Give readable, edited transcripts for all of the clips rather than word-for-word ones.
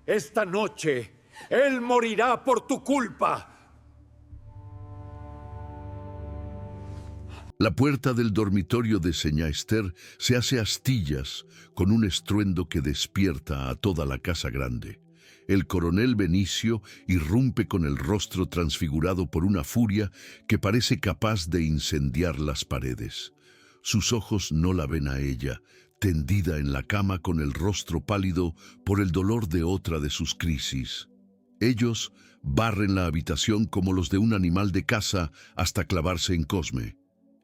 Esta noche, él morirá por tu culpa. La puerta del dormitorio de señá Esther se hace astillas con un estruendo que despierta a toda la casa grande. El coronel Benicio irrumpe con el rostro transfigurado por una furia que parece capaz de incendiar las paredes. Sus ojos no la ven a ella, tendida en la cama con el rostro pálido por el dolor de otra de sus crisis. Ellos barren la habitación como los de un animal de caza hasta clavarse en Cosme,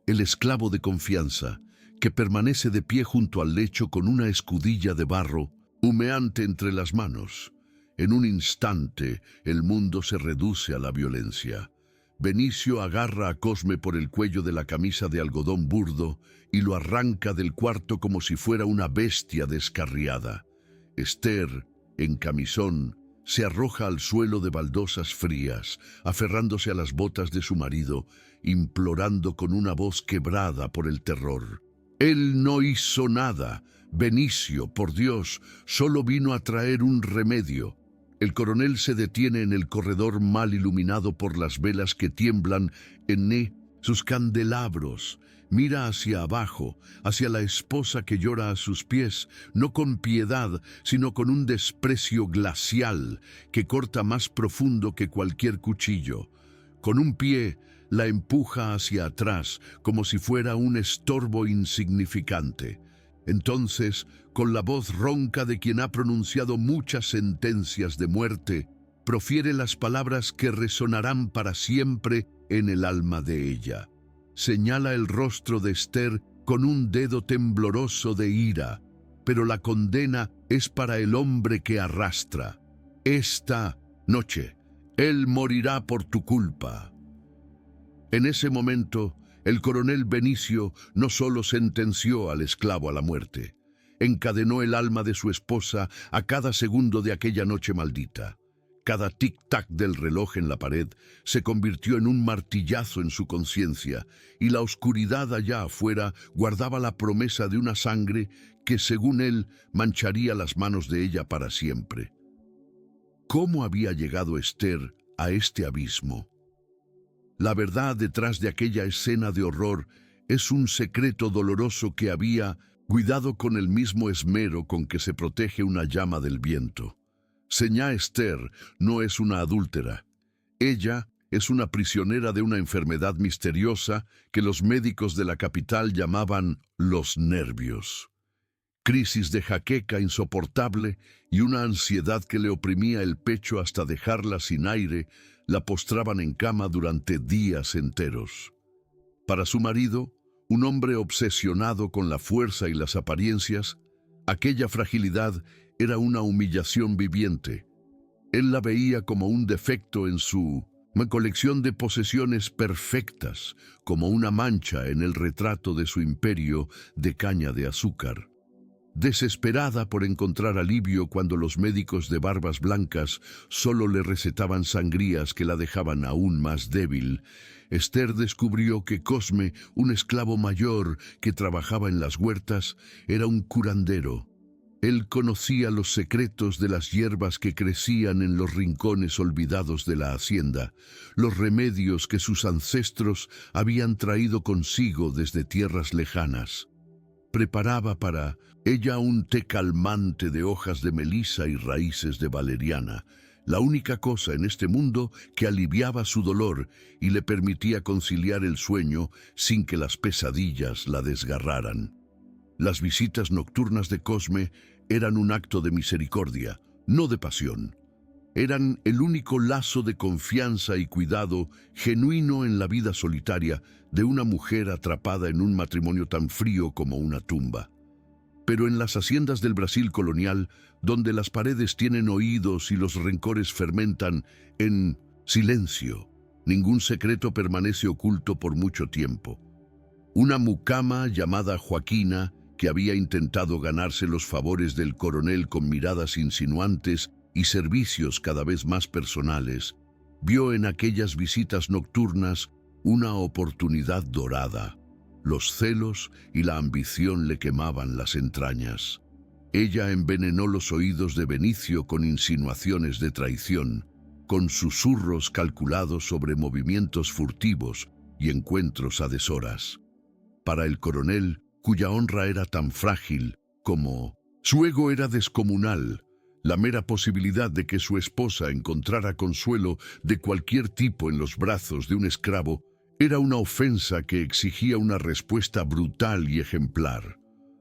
el esclavo de confianza, que permanece de pie junto al lecho con una escudilla de barro humeante entre las manos. En un instante, el mundo se reduce a la violencia. Benicio agarra a Cosme por el cuello de la camisa de algodón burdo y lo arranca del cuarto como si fuera una bestia descarriada. Esther, en camisón, se arroja al suelo de baldosas frías, aferrándose a las botas de su marido, implorando con una voz quebrada por el terror. Él no hizo nada. Benicio, por Dios, solo vino a traer un remedio. El coronel se detiene en el corredor mal iluminado por las velas que tiemblan en sus candelabros. Mira hacia abajo, hacia la esposa que llora a sus pies, no con piedad, sino con un desprecio glacial que corta más profundo que cualquier cuchillo. Con un pie la empuja hacia atrás, como si fuera un estorbo insignificante. Entonces, con la voz ronca de quien ha pronunciado muchas sentencias de muerte, profiere las palabras que resonarán para siempre en el alma de ella. Señala el rostro de Esther con un dedo tembloroso de ira, pero la condena es para el hombre que arrastra. Esta noche, él morirá por tu culpa. En ese momento, el coronel Benicio no solo sentenció al esclavo a la muerte, encadenó el alma de su esposa a cada segundo de aquella noche maldita. Cada tic-tac del reloj en la pared se convirtió en un martillazo en su conciencia, y la oscuridad allá afuera guardaba la promesa de una sangre que, según él, mancharía las manos de ella para siempre. ¿Cómo había llegado Esther a este abismo? La verdad detrás de aquella escena de horror es un secreto doloroso que había cuidado con el mismo esmero con que se protege una llama del viento. Señá Esther no es una adúltera. Ella es una prisionera de una enfermedad misteriosa que los médicos de la capital llamaban los nervios. Crisis de jaqueca insoportable y una ansiedad que le oprimía el pecho hasta dejarla sin aire, la postraban en cama durante días enteros. Para su marido, un hombre obsesionado con la fuerza y las apariencias, aquella fragilidad era una humillación viviente. Él la veía como un defecto en su colección de posesiones perfectas, como una mancha en el retrato de su imperio de caña de azúcar. Desesperada por encontrar alivio cuando los médicos de barbas blancas solo le recetaban sangrías que la dejaban aún más débil, Esther descubrió que Cosme, un esclavo mayor que trabajaba en las huertas, era un curandero. Él conocía los secretos de las hierbas que crecían en los rincones olvidados de la hacienda, los remedios que sus ancestros habían traído consigo desde tierras lejanas. Preparaba para ella un té calmante de hojas de melisa y raíces de valeriana, la única cosa en este mundo que aliviaba su dolor y le permitía conciliar el sueño sin que las pesadillas la desgarraran. Las visitas nocturnas de Cosme eran un acto de misericordia, no de pasión. Eran el único lazo de confianza y cuidado genuino en la vida solitaria de una mujer atrapada en un matrimonio tan frío como una tumba. Pero en las haciendas del Brasil colonial, donde las paredes tienen oídos y los rencores fermentan en silencio, ningún secreto permanece oculto por mucho tiempo. Una mucama llamada Joaquina, que había intentado ganarse los favores del coronel con miradas insinuantes y servicios cada vez más personales, vio en aquellas visitas nocturnas una oportunidad dorada. Los celos y la ambición le quemaban las entrañas. Ella envenenó los oídos de Benicio con insinuaciones de traición, con susurros calculados sobre movimientos furtivos y encuentros a deshoras. Para el coronel, cuya honra era tan frágil como su ego era descomunal, la mera posibilidad de que su esposa encontrara consuelo de cualquier tipo en los brazos de un esclavo era una ofensa que exigía una respuesta brutal y ejemplar.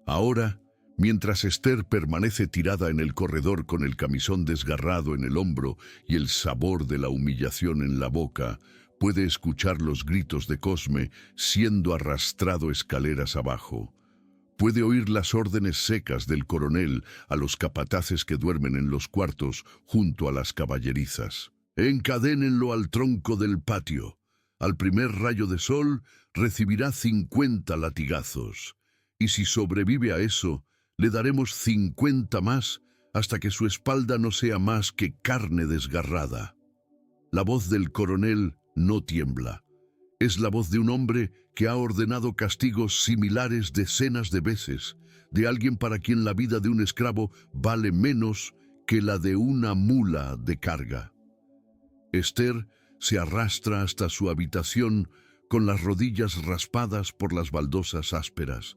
Ahora, mientras Esther permanece tirada en el corredor con el camisón desgarrado en el hombro y el sabor de la humillación en la boca, puede escuchar los gritos de Cosme siendo arrastrado escaleras abajo. Puede oír las órdenes secas del coronel a los capataces que duermen en los cuartos junto a las caballerizas. Encadénenlo al tronco del patio. Al primer rayo de sol recibirá 50 latigazos. Y si sobrevive a eso, le daremos 50 más hasta que su espalda no sea más que carne desgarrada. La voz del coronel no tiembla. Es la voz de un hombre que ha ordenado castigos similares decenas de veces, de alguien para quien la vida de un esclavo vale menos que la de una mula de carga. Esther se arrastra hasta su habitación con las rodillas raspadas por las baldosas ásperas.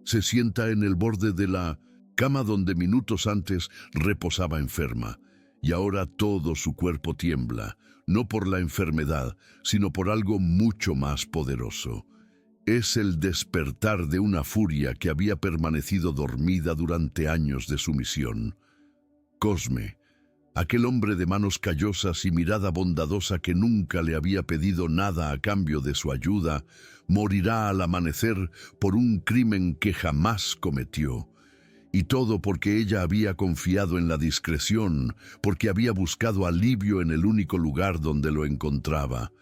Se sienta en el borde de la cama donde minutos antes reposaba enferma, y ahora todo su cuerpo tiembla, no por la enfermedad, sino por algo mucho más poderoso. Es el despertar de una furia que había permanecido dormida durante años de sumisión. Cosme, aquel hombre de manos callosas y mirada bondadosa que nunca le había pedido nada a cambio de su ayuda, morirá al amanecer por un crimen que jamás cometió. Y todo porque ella había confiado en la discreción, porque había buscado alivio en el único lugar donde lo encontraba.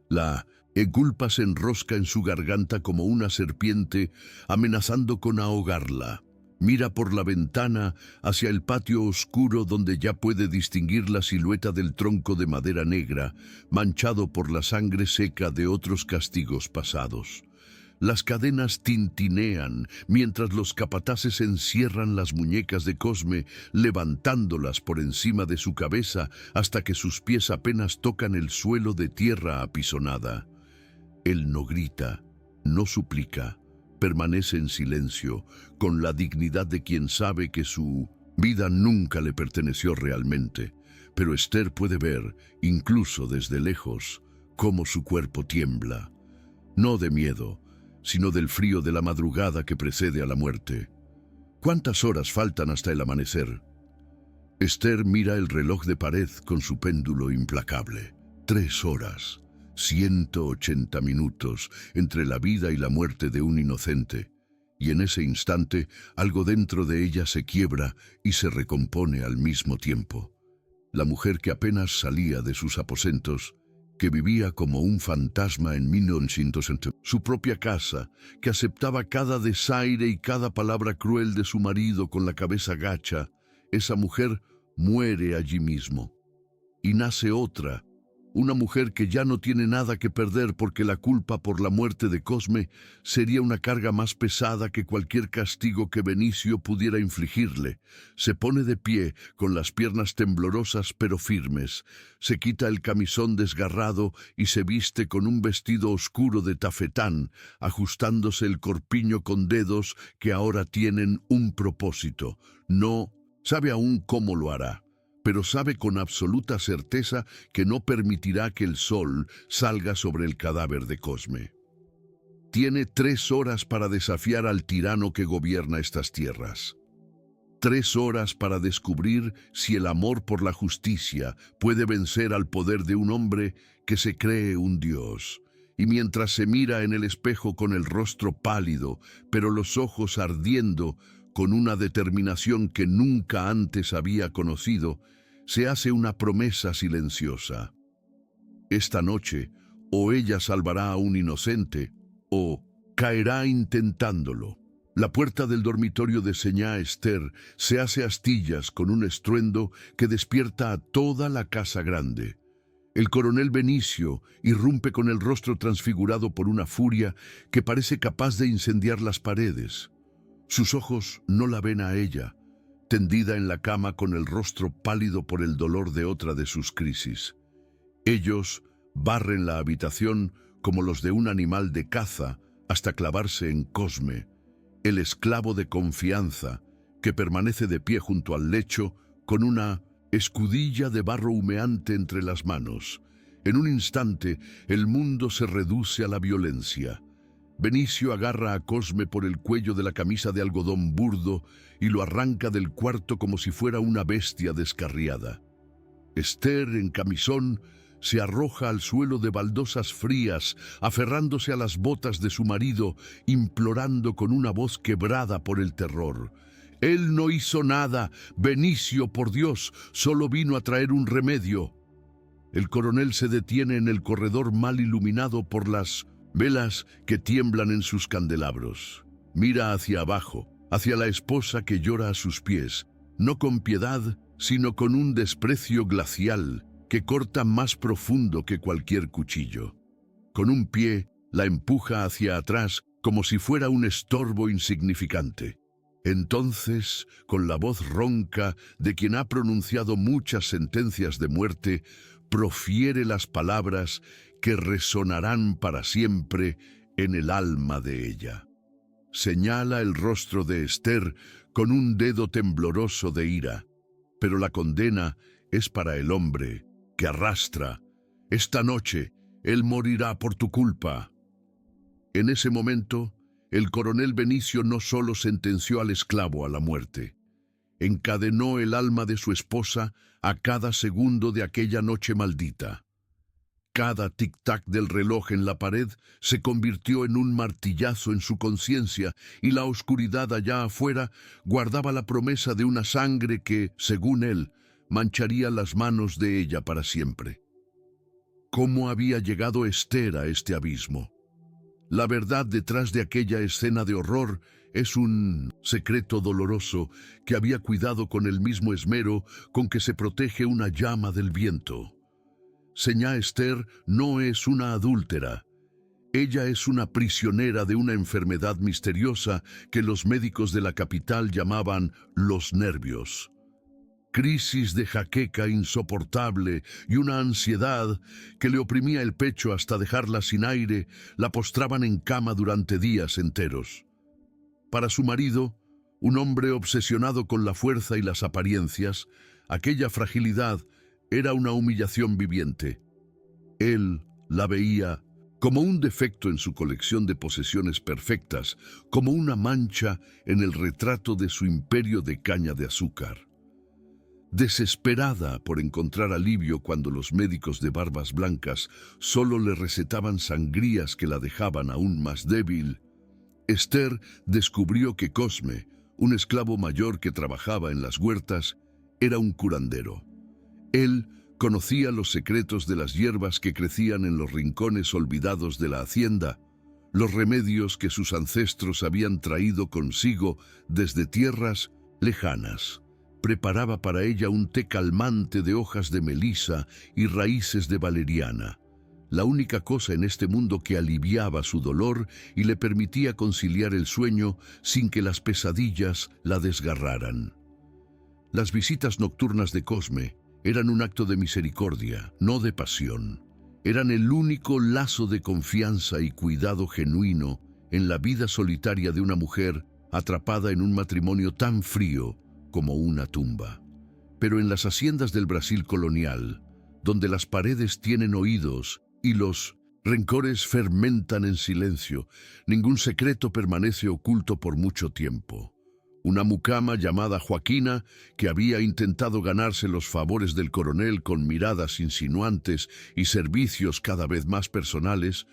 La culpa se enrosca en su garganta como una serpiente, amenazando con ahogarla. Mira por la ventana hacia el patio oscuro donde ya puede distinguir la silueta del tronco de madera negra, manchado por la sangre seca de otros castigos pasados. Las cadenas tintinean mientras los capataces encierran las muñecas de Cosme, levantándolas por encima de su cabeza hasta que sus pies apenas tocan el suelo de tierra apisonada. Él no grita, no suplica, permanece en silencio, con la dignidad de quien sabe que su vida nunca le perteneció realmente. Pero Esther puede ver, incluso desde lejos, cómo su cuerpo tiembla. No de miedo, sino del frío de la madrugada que precede a la muerte. ¿Cuántas horas faltan hasta el amanecer? Esther mira el reloj de pared con su péndulo implacable. 3 horas, 180 minutos entre la vida y la muerte de un inocente. Y en ese instante, algo dentro de ella se quiebra y se recompone al mismo tiempo. La mujer que apenas salía de sus aposentos, que vivía como un fantasma en 1900, su propia casa, que aceptaba cada desaire y cada palabra cruel de su marido con la cabeza gacha, esa mujer muere allí mismo. Y nace otra, una mujer que ya no tiene nada que perder porque la culpa por la muerte de Cosme sería una carga más pesada que cualquier castigo que Benicio pudiera infligirle. Se pone de pie, con las piernas temblorosas pero firmes. Se quita el camisón desgarrado y se viste con un vestido oscuro de tafetán, ajustándose el corpiño con dedos que ahora tienen un propósito. No sabe aún cómo lo hará, pero sabe con absoluta certeza que no permitirá que el sol salga sobre el cadáver de Cosme. Tiene 3 horas para desafiar al tirano que gobierna estas tierras. 3 horas para descubrir si el amor por la justicia puede vencer al poder de un hombre que se cree un dios. Y mientras se mira en el espejo con el rostro pálido, pero los ojos ardiendo, con una determinación que nunca antes había conocido, se hace una promesa silenciosa. Esta noche, o ella salvará a un inocente, o caerá intentándolo. La puerta del dormitorio de señá Esther se hace astillas con un estruendo que despierta a toda la casa grande. El coronel Benicio irrumpe con el rostro transfigurado por una furia que parece capaz de incendiar las paredes. Sus ojos no la ven a ella, tendida en la cama con el rostro pálido por el dolor de otra de sus crisis. Ellos barren la habitación como los de un animal de caza hasta clavarse en Cosme, el esclavo de confianza que permanece de pie junto al lecho con una escudilla de barro humeante entre las manos. En un instante, el mundo se reduce a la violencia. Benicio agarra a Cosme por el cuello de la camisa de algodón burdo y lo arranca del cuarto como si fuera una bestia descarriada. Esther, en camisón, se arroja al suelo de baldosas frías, aferrándose a las botas de su marido, implorando con una voz quebrada por el terror. Él no hizo nada. Benicio, por Dios, solo vino a traer un remedio. El coronel se detiene en el corredor mal iluminado por las velas que tiemblan en sus candelabros. Mira hacia abajo, hacia la esposa que llora a sus pies, no con piedad, sino con un desprecio glacial que corta más profundo que cualquier cuchillo. Con un pie, la empuja hacia atrás como si fuera un estorbo insignificante. Entonces, con la voz ronca de quien ha pronunciado muchas sentencias de muerte, profiere las palabras que resonarán para siempre en el alma de ella. Señala el rostro de Esther con un dedo tembloroso de ira, pero la condena es para el hombre que arrastra. Esta noche, él morirá por tu culpa. En ese momento, el coronel Benicio no solo sentenció al esclavo a la muerte, encadenó el alma de su esposa a cada segundo de aquella noche maldita. Cada tic-tac del reloj en la pared se convirtió en un martillazo en su conciencia y la oscuridad allá afuera guardaba la promesa de una sangre que, según él, mancharía las manos de ella para siempre. ¿Cómo había llegado Esther a este abismo? La verdad detrás de aquella escena de horror es un secreto doloroso que había cuidado con el mismo esmero con que se protege una llama del viento. Señá Esther no es una adúltera. Ella es una prisionera de una enfermedad misteriosa que los médicos de la capital llamaban los nervios. Crisis de jaqueca insoportable y una ansiedad que le oprimía el pecho hasta dejarla sin aire, la postraban en cama durante días enteros. Para su marido, un hombre obsesionado con la fuerza y las apariencias, aquella fragilidad era una humillación viviente. Él la veía como un defecto en su colección de posesiones perfectas, como una mancha en el retrato de su imperio de caña de azúcar. Desesperada por encontrar alivio cuando los médicos de barbas blancas solo le recetaban sangrías que la dejaban aún más débil, Esther descubrió que Cosme, un esclavo mayor que trabajaba en las huertas, era un curandero. Él conocía los secretos de las hierbas que crecían en los rincones olvidados de la hacienda, los remedios que sus ancestros habían traído consigo desde tierras lejanas. Preparaba para ella un té calmante de hojas de melisa y raíces de valeriana, la única cosa en este mundo que aliviaba su dolor y le permitía conciliar el sueño sin que las pesadillas la desgarraran. Las visitas nocturnas de Cosme eran un acto de misericordia, no de pasión. Eran el único lazo de confianza y cuidado genuino en la vida solitaria de una mujer atrapada en un matrimonio tan frío como una tumba. Pero en las haciendas del Brasil colonial, donde las paredes tienen oídos y los rencores fermentan en silencio, ningún secreto permanece oculto por mucho tiempo. Una mucama llamada Joaquina, que había intentado ganarse los favores del coronel con miradas insinuantes y servicios cada vez más personales,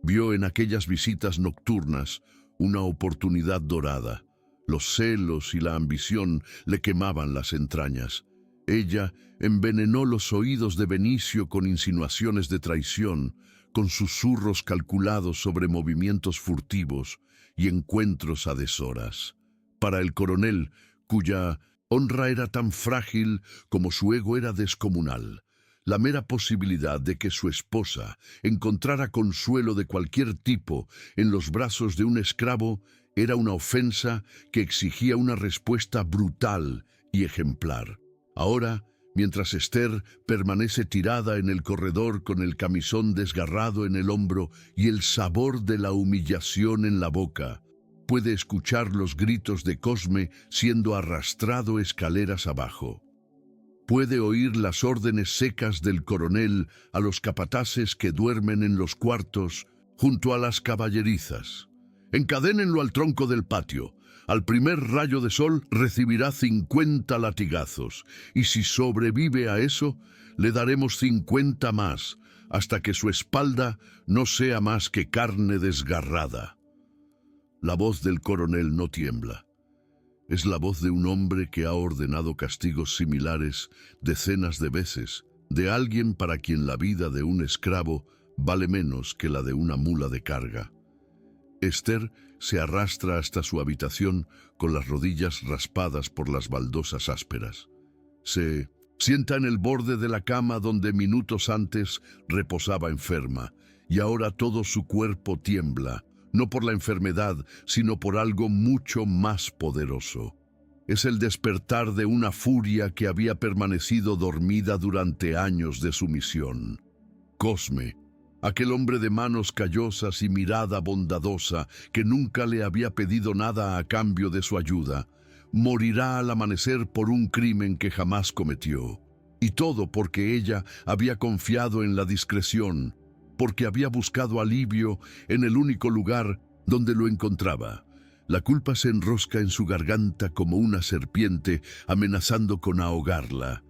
vio en aquellas visitas nocturnas una oportunidad dorada. Los celos y la ambición le quemaban las entrañas. Ella envenenó los oídos de Benicio con insinuaciones de traición, con susurros calculados sobre movimientos furtivos y encuentros a deshoras. Para el coronel, cuya honra era tan frágil como su ego era descomunal, la mera posibilidad de que su esposa encontrara consuelo de cualquier tipo en los brazos de un esclavo era una ofensa que exigía una respuesta brutal y ejemplar. Ahora, mientras Esther permanece tirada en el corredor con el camisón desgarrado en el hombro y el sabor de la humillación en la boca, puede escuchar los gritos de Cosme siendo arrastrado escaleras abajo. Puede oír las órdenes secas del coronel a los capataces que duermen en los cuartos junto a las caballerizas. Encadénenlo al tronco del patio. Al primer rayo de sol recibirá 50 latigazos, y si sobrevive a eso, le daremos 50 más, hasta que su espalda no sea más que carne desgarrada. La voz del coronel no tiembla. Es la voz de un hombre que ha ordenado castigos similares decenas de veces, de alguien para quien la vida de un esclavo vale menos que la de una mula de carga. Esther se arrastra hasta su habitación con las rodillas raspadas por las baldosas ásperas. Se sienta en el borde de la cama donde minutos antes reposaba enferma, y ahora todo su cuerpo tiembla, no por la enfermedad, sino por algo mucho más poderoso. Es el despertar de una furia que había permanecido dormida durante años de sumisión. Cosme, aquel hombre de manos callosas y mirada bondadosa que nunca le había pedido nada a cambio de su ayuda, morirá al amanecer por un crimen que jamás cometió. Y todo porque ella había confiado en la discreción, porque había buscado alivio en el único lugar donde lo encontraba. La culpa se enrosca en su garganta como una serpiente, amenazando con ahogarla.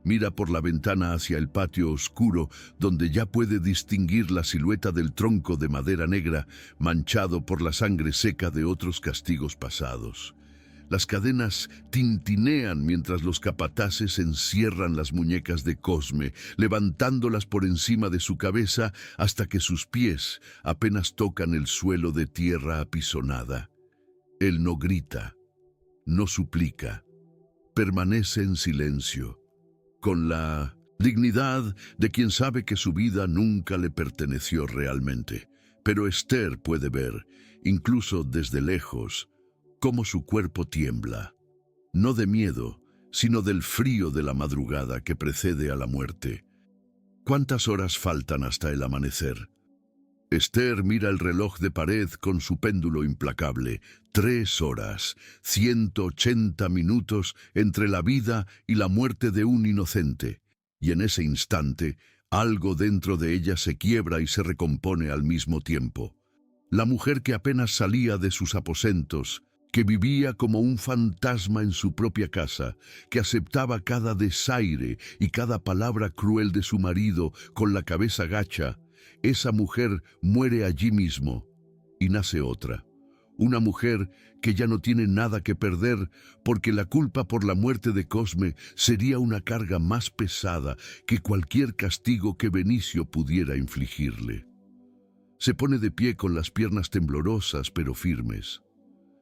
Mira por la ventana hacia el patio oscuro, donde ya puede distinguir la silueta del tronco de madera negra, manchado por la sangre seca de otros castigos pasados. Las cadenas tintinean mientras los capataces encierran las muñecas de Cosme, levantándolas por encima de su cabeza hasta que sus pies apenas tocan el suelo de tierra apisonada. Él no grita, no suplica, permanece en silencio, con la dignidad de quien sabe que su vida nunca le perteneció realmente. Pero Esther puede ver, incluso desde lejos, cómo su cuerpo tiembla, no de miedo, sino del frío de la madrugada que precede a la muerte. ¿Cuántas horas faltan hasta el amanecer? Esther mira el reloj de pared con su péndulo implacable. 3 horas, 180 minutos entre la vida y la muerte de un inocente. Y en ese instante, algo dentro de ella se quiebra y se recompone al mismo tiempo. La mujer que apenas salía de sus aposentos, que vivía como un fantasma en su propia casa, que aceptaba cada desaire y cada palabra cruel de su marido con la cabeza gacha, esa mujer muere allí mismo y nace otra. Una mujer que ya no tiene nada que perder porque la culpa por la muerte de Cosme sería una carga más pesada que cualquier castigo que Benicio pudiera infligirle. Se pone de pie con las piernas temblorosas pero firmes.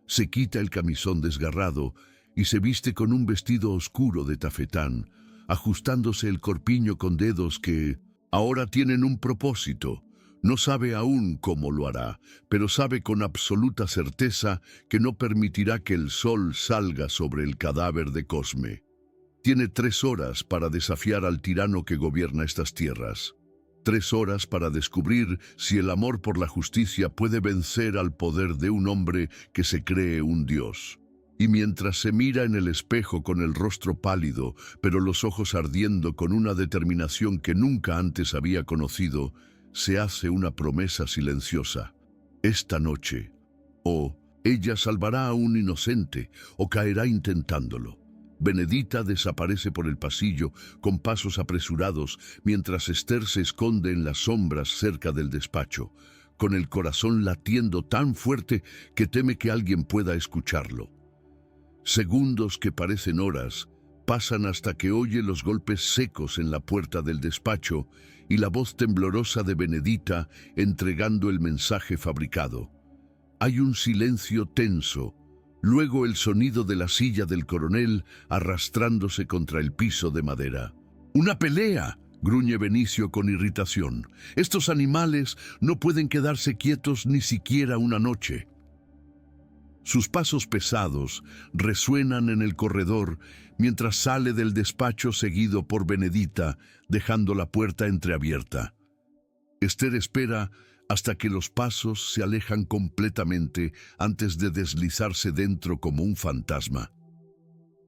Se quita el camisón desgarrado y se viste con un vestido oscuro de tafetán, ajustándose el corpiño con dedos que ahora tienen un propósito. No sabe aún cómo lo hará, pero sabe con absoluta certeza que no permitirá que el sol salga sobre el cadáver de Cosme. Tiene 3 horas para desafiar al tirano que gobierna estas tierras. 3 horas para descubrir si el amor por la justicia puede vencer al poder de un hombre que se cree un dios. Y mientras se mira en el espejo con el rostro pálido, pero los ojos ardiendo con una determinación que nunca antes había conocido, se hace una promesa silenciosa. Esta noche, o ella salvará a un inocente, o caerá intentándolo. Benedita desaparece por el pasillo con pasos apresurados mientras Esther se esconde en las sombras cerca del despacho, con el corazón latiendo tan fuerte que teme que alguien pueda escucharlo. Segundos que parecen horas pasan hasta que oye los golpes secos en la puerta del despacho y la voz temblorosa de Benedita entregando el mensaje fabricado. Hay un silencio tenso. Luego el sonido de la silla del coronel arrastrándose contra el piso de madera. ¡Una pelea!, gruñe Benicio con irritación. Estos animales no pueden quedarse quietos ni siquiera una noche. Sus pasos pesados resuenan en el corredor mientras sale del despacho seguido por Benedita, dejando la puerta entreabierta. Esther espera hasta que los pasos se alejan completamente antes de deslizarse dentro como un fantasma.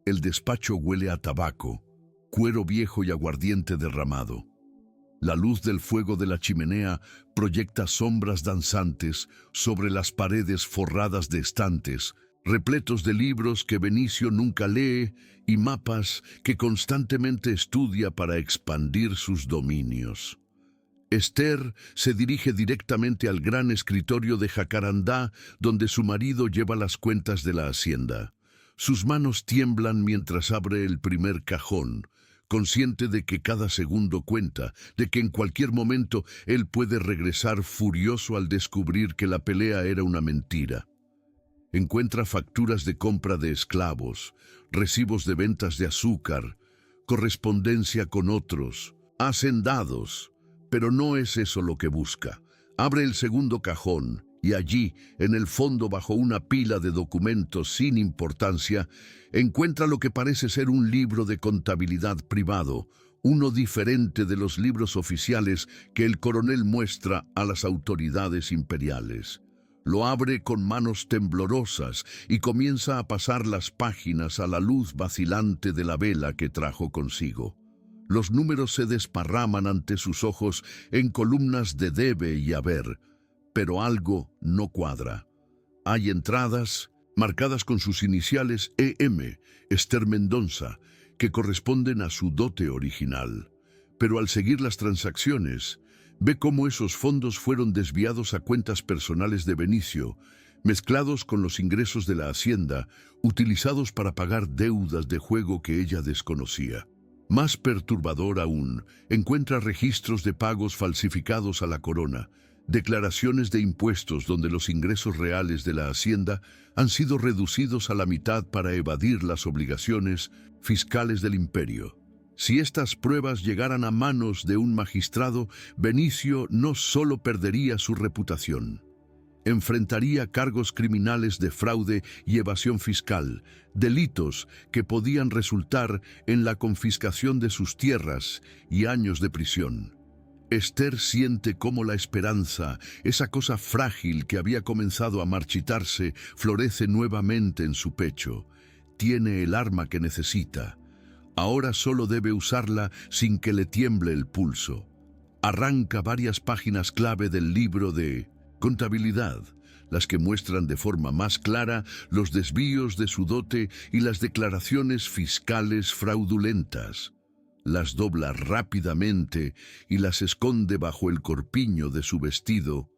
El despacho huele a tabaco, cuero viejo y aguardiente derramado. La luz del fuego de la chimenea proyecta sombras danzantes sobre las paredes forradas de estantes, repletos de libros que Benicio nunca lee y mapas que constantemente estudia para expandir sus dominios. Esther se dirige directamente al gran escritorio de Jacarandá, donde su marido lleva las cuentas de la hacienda. Sus manos tiemblan mientras abre el primer cajón, consciente de que cada segundo cuenta, de que en cualquier momento él puede regresar furioso al descubrir que la pelea era una mentira. Encuentra facturas de compra de esclavos, recibos de ventas de azúcar, correspondencia con otros, hacendados, pero no es eso lo que busca. Abre el segundo cajón y allí, en el fondo bajo una pila de documentos sin importancia, encuentra lo que parece ser un libro de contabilidad privado, uno diferente de los libros oficiales que el coronel muestra a las autoridades imperiales. Lo abre con manos temblorosas y comienza a pasar las páginas a la luz vacilante de la vela que trajo consigo. Los números se desparraman ante sus ojos en columnas de debe y haber, pero algo no cuadra. Hay entradas marcadas con sus iniciales EM, Esther Mendonça, que corresponden a su dote original. Pero al seguir las transacciones, ve cómo esos fondos fueron desviados a cuentas personales de Benicio, mezclados con los ingresos de la hacienda, utilizados para pagar deudas de juego que ella desconocía. Más perturbador aún, encuentra registros de pagos falsificados a la corona, declaraciones de impuestos donde los ingresos reales de la hacienda han sido reducidos a la mitad para evadir las obligaciones fiscales del imperio. Si estas pruebas llegaran a manos de un magistrado, Benicio no solo perdería su reputación. Enfrentaría cargos criminales de fraude y evasión fiscal, delitos que podían resultar en la confiscación de sus tierras y años de prisión. Esther siente cómo la esperanza, esa cosa frágil que había comenzado a marchitarse, florece nuevamente en su pecho. Tiene el arma que necesita. Ahora solo debe usarla sin que le tiemble el pulso. Arranca varias páginas clave del libro de contabilidad, las que muestran de forma más clara los desvíos de su dote y las declaraciones fiscales fraudulentas. Las dobla rápidamente y las esconde bajo el corpiño de su vestido,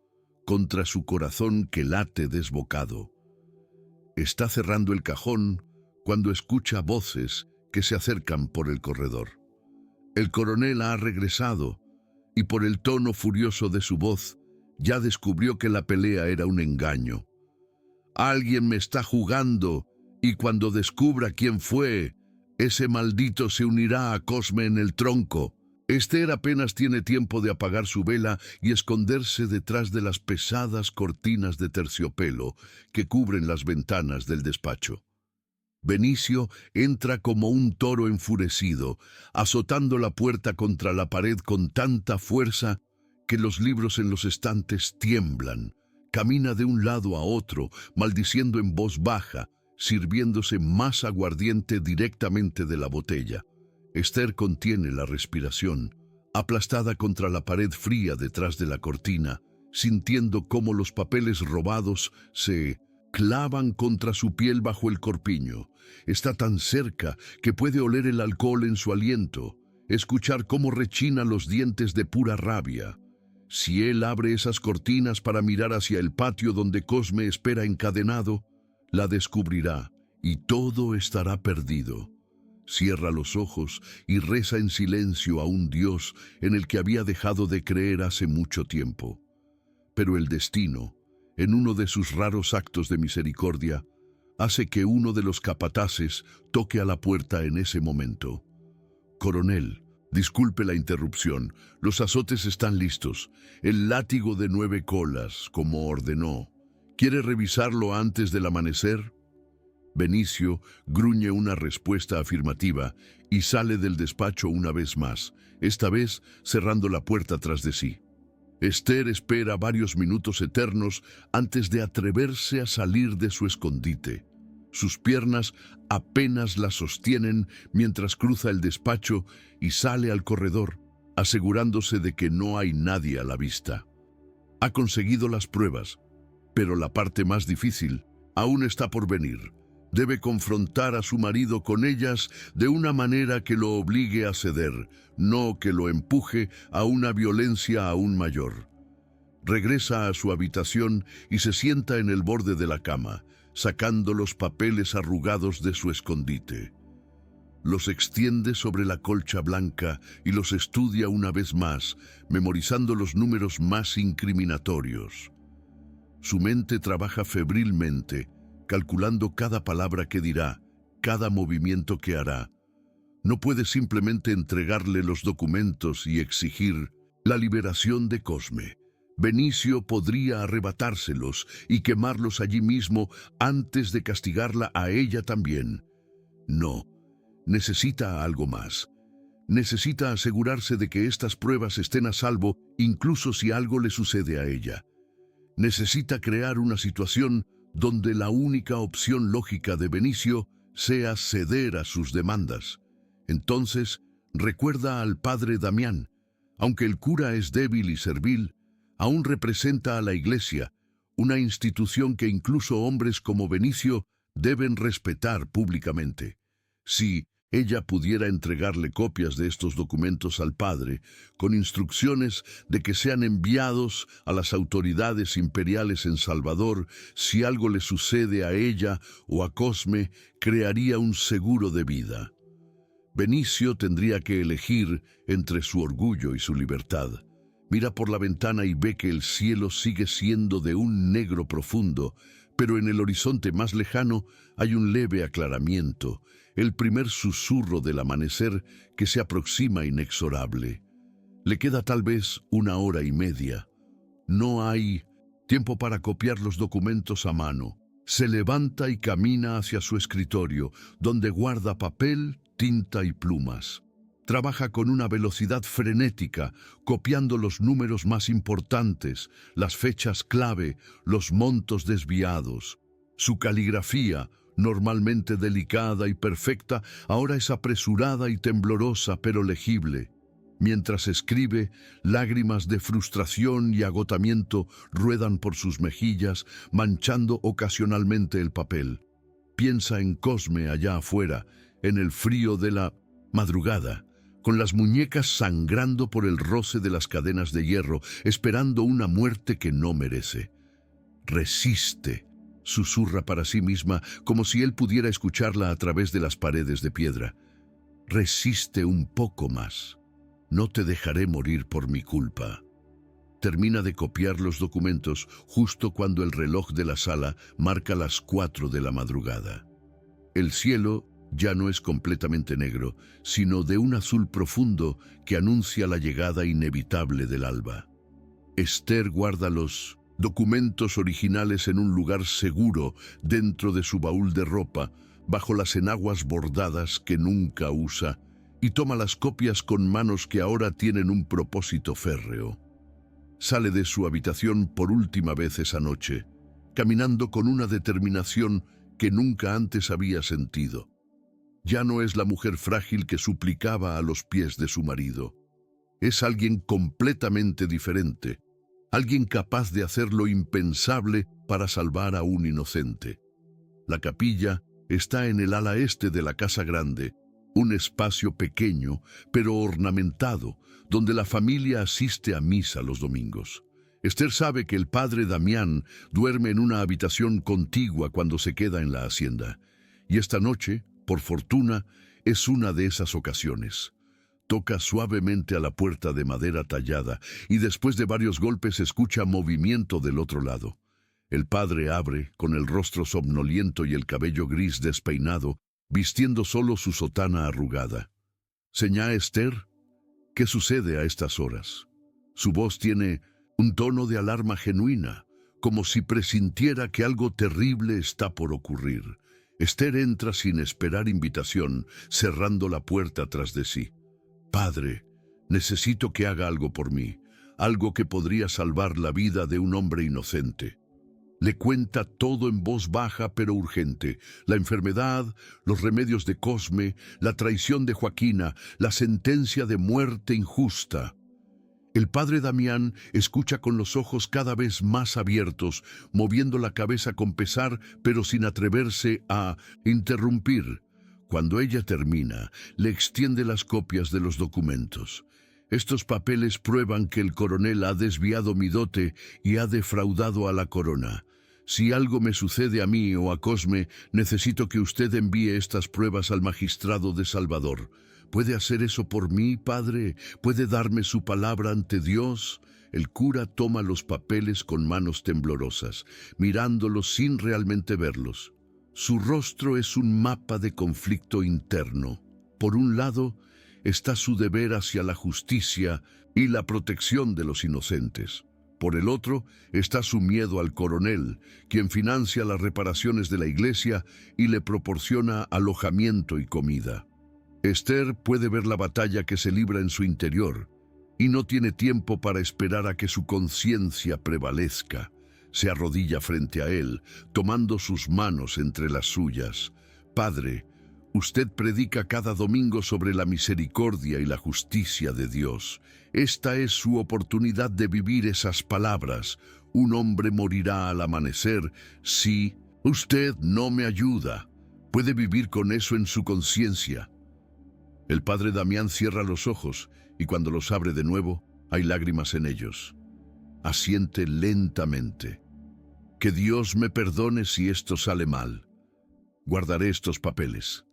contra su corazón que late desbocado. Está cerrando el cajón cuando escucha voces que se acercan por el corredor. El coronel ha regresado y por el tono furioso de su voz ya descubrió que la pelea era un engaño. Alguien me está jugando y cuando descubra quién fue, ese maldito se unirá a Cosme en el tronco. Esther apenas tiene tiempo de apagar su vela y esconderse detrás de las pesadas cortinas de terciopelo que cubren las ventanas del despacho. Benicio entra como un toro enfurecido, azotando la puerta contra la pared con tanta fuerza que los libros en los estantes tiemblan. Camina de un lado a otro, maldiciendo en voz baja, sirviéndose más aguardiente directamente de la botella. Esther contiene la respiración, aplastada contra la pared fría detrás de la cortina, sintiendo cómo los papeles robados se clavan contra su piel bajo el corpiño. Está tan cerca que puede oler el alcohol en su aliento, escuchar cómo rechina los dientes de pura rabia. Si él abre esas cortinas para mirar hacia el patio donde Cosme espera encadenado, la descubrirá y todo estará perdido. Cierra los ojos y reza en silencio a un Dios en el que había dejado de creer hace mucho tiempo. Pero el destino, en uno de sus raros actos de misericordia, hace que uno de los capataces toque a la puerta en ese momento. «Coronel, disculpe la interrupción, los azotes están listos. El látigo de 9 colas, como ordenó. ¿Quiere revisarlo antes del amanecer? Benicio gruñe una respuesta afirmativa y sale del despacho una vez más, esta vez cerrando la puerta tras de sí. Esther espera varios minutos eternos antes de atreverse a salir de su escondite. Sus piernas apenas la sostienen mientras cruza el despacho y sale al corredor, asegurándose de que no hay nadie a la vista. Ha conseguido las pruebas, pero la parte más difícil aún está por venir. Debe confrontar a su marido con ellas de una manera que lo obligue a ceder, no que lo empuje a una violencia aún mayor. Regresa a su habitación y se sienta en el borde de la cama, sacando los papeles arrugados de su escondite. Los extiende sobre la colcha blanca y los estudia una vez más, memorizando los números más incriminatorios. Su mente trabaja febrilmente, calculando cada palabra que dirá, cada movimiento que hará. No puede simplemente entregarle los documentos y exigir la liberación de Cosme. Benicio podría arrebatárselos y quemarlos allí mismo antes de castigarla a ella también. No, necesita algo más. Necesita asegurarse de que estas pruebas estén a salvo, incluso si algo le sucede a ella. Necesita crear una situación donde la única opción lógica de Benicio sea ceder a sus demandas. Entonces, recuerda al padre Damián. Aunque el cura es débil y servil, aún representa a la Iglesia, una institución que incluso hombres como Benicio deben respetar públicamente. Si ella pudiera entregarle copias de estos documentos al padre, con instrucciones de que sean enviados a las autoridades imperiales en Salvador, si algo le sucede a ella o a Cosme, crearía un seguro de vida. Benicio tendría que elegir entre su orgullo y su libertad. Mira por la ventana y ve que el cielo sigue siendo de un negro profundo, pero en el horizonte más lejano hay un leve aclaramiento, el primer susurro del amanecer que se aproxima inexorable. Le queda tal vez 1 hora y media. No hay tiempo para copiar los documentos a mano. Se levanta y camina hacia su escritorio, donde guarda papel, tinta y plumas. Trabaja con una velocidad frenética, copiando los números más importantes, las fechas clave, los montos desviados. Su caligrafía, normalmente delicada y perfecta, ahora es apresurada y temblorosa, pero legible. Mientras escribe, lágrimas de frustración y agotamiento ruedan por sus mejillas, manchando ocasionalmente el papel. Piensa en Cosme allá afuera, en el frío de la madrugada, con las muñecas sangrando por el roce de las cadenas de hierro, esperando una muerte que no merece. Resiste, susurra para sí misma, como si él pudiera escucharla a través de las paredes de piedra. Resiste un poco más. No te dejaré morir por mi culpa. Termina de copiar los documentos justo cuando el reloj de la sala marca las 4 de la madrugada. El cielo ya no es completamente negro, sino de un azul profundo que anuncia la llegada inevitable del alba. Esther guarda los documentos originales en un lugar seguro dentro de su baúl de ropa, bajo las enaguas bordadas que nunca usa, y toma las copias con manos que ahora tienen un propósito férreo. Sale de su habitación por última vez esa noche, caminando con una determinación que nunca antes había sentido. Ya no es la mujer frágil que suplicaba a los pies de su marido. Es alguien completamente diferente, alguien capaz de hacer lo impensable para salvar a un inocente. La capilla está en el ala este de la casa grande, un espacio pequeño pero ornamentado, donde la familia asiste a misa los domingos. Esther sabe que el padre Damián duerme en una habitación contigua cuando se queda en la hacienda, y esta noche, por fortuna, es una de esas ocasiones. Toca suavemente a la puerta de madera tallada y después de varios golpes escucha movimiento del otro lado. El padre abre, con el rostro somnoliento y el cabello gris despeinado, vistiendo solo su sotana arrugada. «Señá Esther, ¿qué sucede a estas horas?» Su voz tiene un tono de alarma genuina, como si presintiera que algo terrible está por ocurrir. Esther entra sin esperar invitación, cerrando la puerta tras de sí. «Padre, necesito que haga algo por mí, algo que podría salvar la vida de un hombre inocente». Le cuenta todo en voz baja pero urgente: la enfermedad, los remedios de Cosme, la traición de Joaquina, la sentencia de muerte injusta. El padre Damián escucha con los ojos cada vez más abiertos, moviendo la cabeza con pesar, pero sin atreverse a interrumpir. Cuando ella termina, le extiende las copias de los documentos. Estos papeles prueban que el coronel ha desviado mi dote y ha defraudado a la corona. Si algo me sucede a mí o a Cosme, necesito que usted envíe estas pruebas al magistrado de Salvador. ¿Puede hacer eso por mí, padre? ¿Puede darme su palabra ante Dios? El cura toma los papeles con manos temblorosas, mirándolos sin realmente verlos. Su rostro es un mapa de conflicto interno. Por un lado, está su deber hacia la justicia y la protección de los inocentes. Por el otro, está su miedo al coronel, quien financia las reparaciones de la iglesia y le proporciona alojamiento y comida. Esther puede ver la batalla que se libra en su interior y no tiene tiempo para esperar a que su conciencia prevalezca. Se arrodilla frente a él, tomando sus manos entre las suyas. «Padre, usted predica cada domingo sobre la misericordia y la justicia de Dios. Esta es su oportunidad de vivir esas palabras. Un hombre morirá al amanecer si usted no me ayuda. Puede vivir con eso en su conciencia». El padre Damián cierra los ojos y cuando los abre de nuevo, hay lágrimas en ellos. Asiente lentamente. «Que Dios me perdone si esto sale mal. Guardaré estos papeles.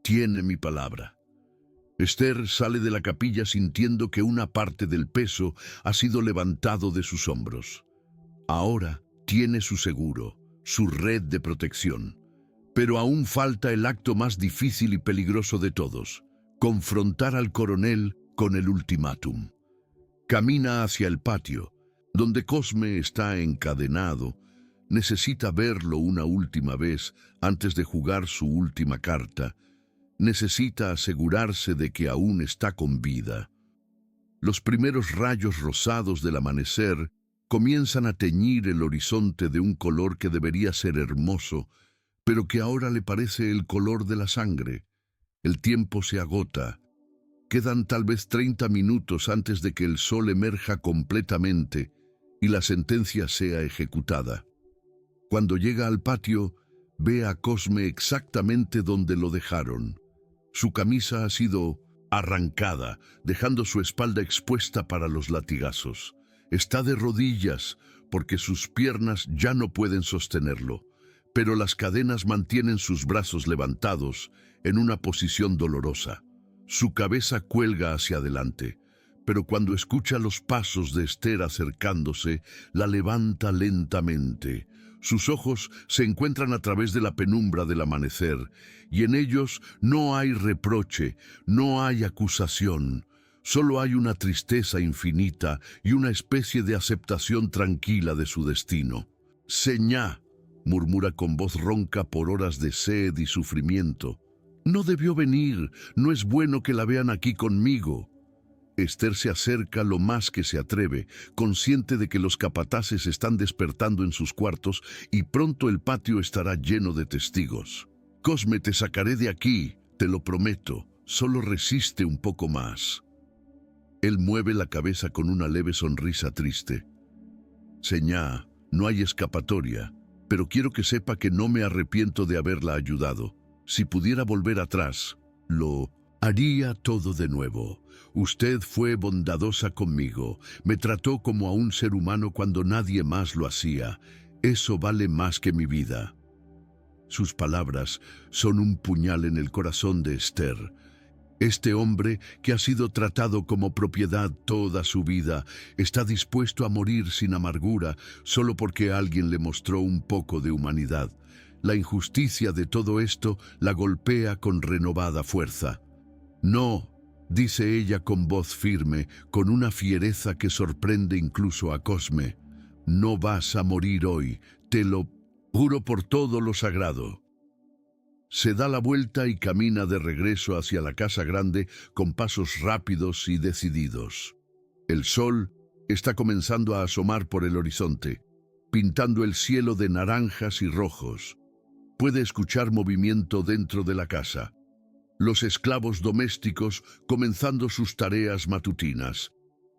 Tiene mi palabra». Esther sale de la capilla sintiendo que una parte del peso ha sido levantado de sus hombros. Ahora tiene su seguro, su red de protección. Pero aún falta el acto más difícil y peligroso de todos: confrontar al coronel con el ultimátum. Camina hacia el patio, donde Cosme está encadenado. Necesita verlo una última vez antes de jugar su última carta. Necesita asegurarse de que aún está con vida. Los primeros rayos rosados del amanecer comienzan a teñir el horizonte de un color que debería ser hermoso, pero que ahora le parece el color de la sangre. El tiempo se agota. Quedan tal vez 30 minutos antes de que el sol emerja completamente y la sentencia sea ejecutada. Cuando llega al patio, ve a Cosme exactamente donde lo dejaron. Su camisa ha sido arrancada, dejando su espalda expuesta para los latigazos. Está de rodillas porque sus piernas ya no pueden sostenerlo, pero las cadenas mantienen sus brazos levantados en una posición dolorosa. Su cabeza cuelga hacia adelante, pero cuando escucha los pasos de Esther acercándose, la levanta lentamente. Sus ojos se encuentran a través de la penumbra del amanecer, y en ellos no hay reproche, no hay acusación. Solo hay una tristeza infinita y una especie de aceptación tranquila de su destino. «Señá», murmura con voz ronca por horas de sed y sufrimiento. «No debió venir, no es bueno que la vean aquí conmigo». Esther se acerca lo más que se atreve, consciente de que los capataces están despertando en sus cuartos y pronto el patio estará lleno de testigos. «Cosme, te sacaré de aquí, te lo prometo, solo resiste un poco más». Él mueve la cabeza con una leve sonrisa triste. «Señá, no hay escapatoria, pero quiero que sepa que no me arrepiento de haberla ayudado. Si pudiera volver atrás, lo haría todo de nuevo. Usted fue bondadosa conmigo, me trató como a un ser humano cuando nadie más lo hacía. Eso vale más que mi vida». Sus palabras son un puñal en el corazón de Esther. Este hombre, que ha sido tratado como propiedad toda su vida, está dispuesto a morir sin amargura solo porque alguien le mostró un poco de humanidad. La injusticia de todo esto la golpea con renovada fuerza. «No», dice ella con voz firme, con una fiereza que sorprende incluso a Cosme. No vas a morir hoy, te lo juro por todo lo sagrado. Se da la vuelta y camina de regreso hacia la casa grande con pasos rápidos y decididos. El sol está comenzando a asomar por el horizonte, pintando el cielo de naranjas y rojos. Puede escuchar movimiento dentro de la casa. Los esclavos domésticos comenzando sus tareas matutinas.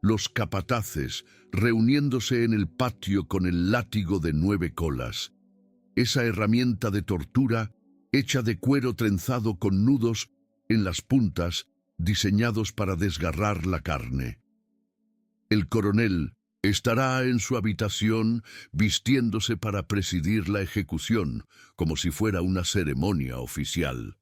Los capataces reuniéndose en el patio con el látigo de 9 colas. Esa herramienta de tortura hecha de cuero trenzado con nudos en las puntas diseñados para desgarrar la carne. El coronel estará en su habitación vistiéndose para presidir la ejecución, como si fuera una ceremonia oficial.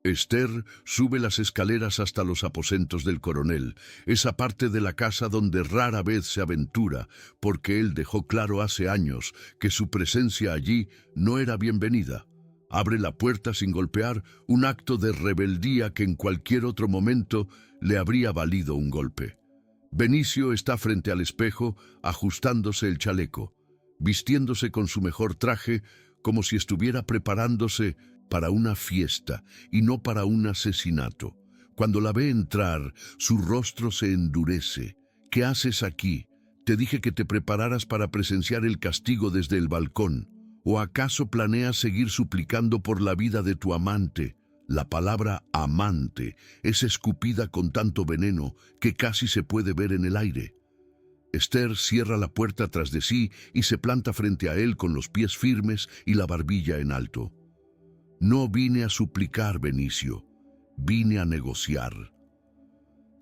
Esther sube las escaleras hasta los aposentos del coronel, esa parte de la casa donde rara vez se aventura, porque él dejó claro hace años que su presencia allí no era bienvenida. Abre la puerta sin golpear, un acto de rebeldía que en cualquier otro momento le habría valido un golpe. Benicio está frente al espejo, ajustándose el chaleco, vistiéndose con su mejor traje, como si estuviera preparándose para una fiesta y no para un asesinato. Cuando la ve entrar, su rostro se endurece. ¿Qué haces aquí? Te dije que te prepararas para presenciar el castigo desde el balcón. ¿O acaso planeas seguir suplicando por la vida de tu amante? La palabra amante es escupida con tanto veneno que casi se puede ver en el aire. Esther cierra la puerta tras de sí y se planta frente a él con los pies firmes y la barbilla en alto. No vine a suplicar, Benicio, vine a negociar.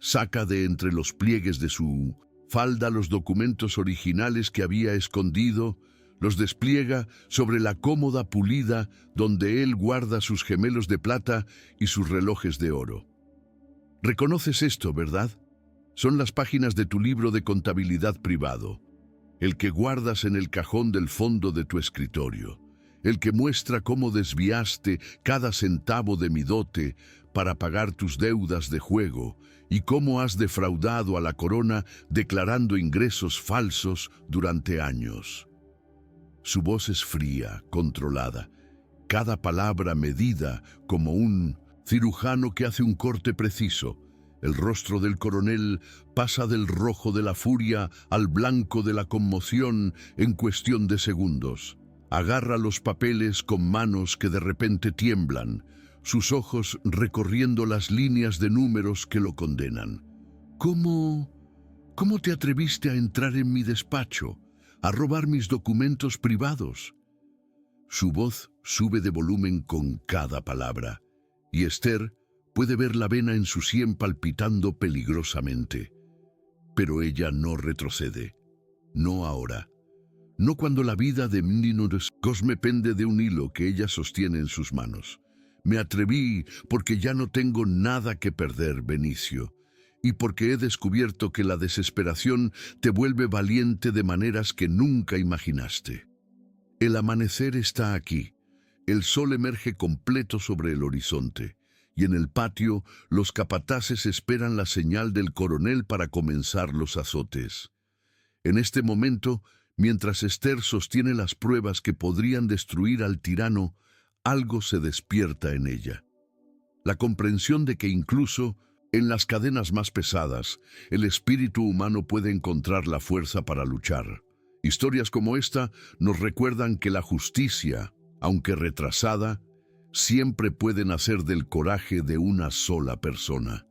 Saca de entre los pliegues de su falda los documentos originales que había escondido, los despliega sobre la cómoda pulida donde él guarda sus gemelos de plata y sus relojes de oro. ¿Reconoces esto, verdad? Son las páginas de tu libro de contabilidad privado, el que guardas en el cajón del fondo de tu escritorio, el que muestra cómo desviaste cada centavo de mi dote para pagar tus deudas de juego y cómo has defraudado a la corona declarando ingresos falsos durante años. Su voz es fría, controlada, cada palabra medida como un cirujano que hace un corte preciso. El rostro del coronel pasa del rojo de la furia al blanco de la conmoción en cuestión de segundos. Agarra los papeles con manos que de repente tiemblan, sus ojos recorriendo las líneas de números que lo condenan. ¿Cómo te atreviste a entrar en mi despacho, a robar mis documentos privados? Su voz sube de volumen con cada palabra, y Esther puede ver la vena en su sien palpitando peligrosamente. Pero ella no retrocede, no ahora. No cuando la vida de Mninos Cosme pende de un hilo que ella sostiene en sus manos. Me atreví porque ya no tengo nada que perder, Benicio, y porque he descubierto que la desesperación te vuelve valiente de maneras que nunca imaginaste. El amanecer está aquí, el sol emerge completo sobre el horizonte, y en el patio los capataces esperan la señal del coronel para comenzar los azotes. En este momento, mientras Esther sostiene las pruebas que podrían destruir al tirano, algo se despierta en ella. La comprensión de que incluso en las cadenas más pesadas, el espíritu humano puede encontrar la fuerza para luchar. Historias como esta nos recuerdan que la justicia, aunque retrasada, siempre puede nacer del coraje de una sola persona.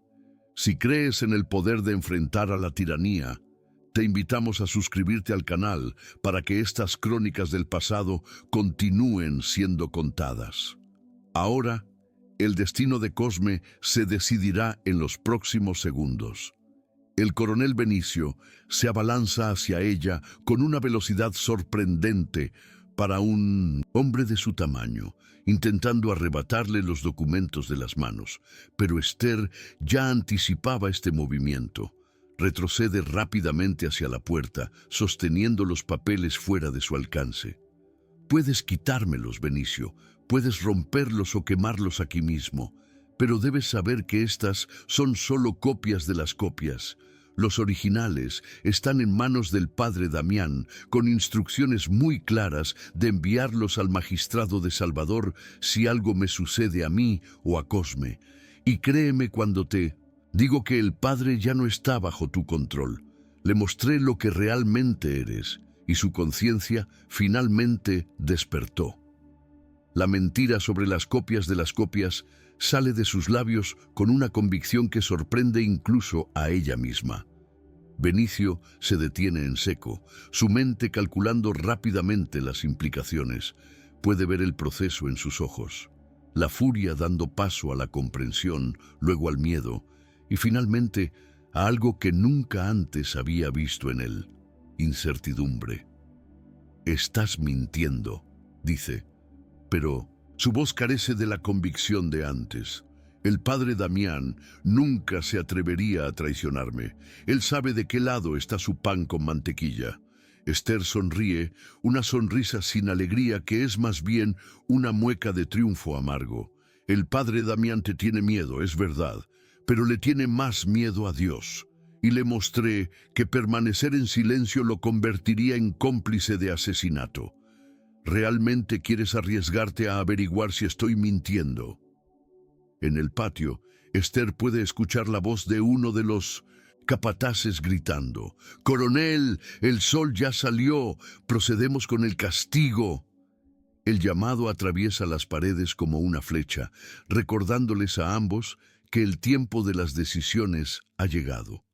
Si crees en el poder de enfrentar a la tiranía, te invitamos a suscribirte al canal para que estas crónicas del pasado continúen siendo contadas. Ahora, el destino de Cosme se decidirá en los próximos segundos. El coronel Benicio se abalanza hacia ella con una velocidad sorprendente para un hombre de su tamaño, intentando arrebatarle los documentos de las manos. Pero Esther ya anticipaba este movimiento. Retrocede rápidamente hacia la puerta, sosteniendo los papeles fuera de su alcance. Puedes quitármelos, Benicio, puedes romperlos o quemarlos aquí mismo, pero debes saber que estas son solo copias de las copias. Los originales están en manos del padre Damián, con instrucciones muy claras de enviarlos al magistrado de Salvador si algo me sucede a mí o a Cosme. Y créeme cuando te digo que el padre ya no está bajo tu control. Le mostré lo que realmente eres y su conciencia finalmente despertó. La mentira sobre las copias de las copias sale de sus labios con una convicción que sorprende incluso a ella misma. Benicio se detiene en seco, su mente calculando rápidamente las implicaciones. Puede ver el proceso en sus ojos, la furia dando paso a la comprensión, luego al miedo, y finalmente a algo que nunca antes había visto en él: incertidumbre. «Estás mintiendo», dice, pero su voz carece de la convicción de antes. El padre Damián nunca se atrevería a traicionarme. Él sabe de qué lado está su pan con mantequilla. Esther sonríe, una sonrisa sin alegría que es más bien una mueca de triunfo amargo. El padre Damián te tiene miedo, es verdad, pero le tiene más miedo a Dios. Y le mostré que permanecer en silencio lo convertiría en cómplice de asesinato. ¿Realmente quieres arriesgarte a averiguar si estoy mintiendo? En el patio, Esther puede escuchar la voz de uno de los capataces gritando: «Coronel, el sol ya salió, procedemos con el castigo». El llamado atraviesa las paredes como una flecha, recordándoles a ambos que el tiempo de las decisiones ha llegado.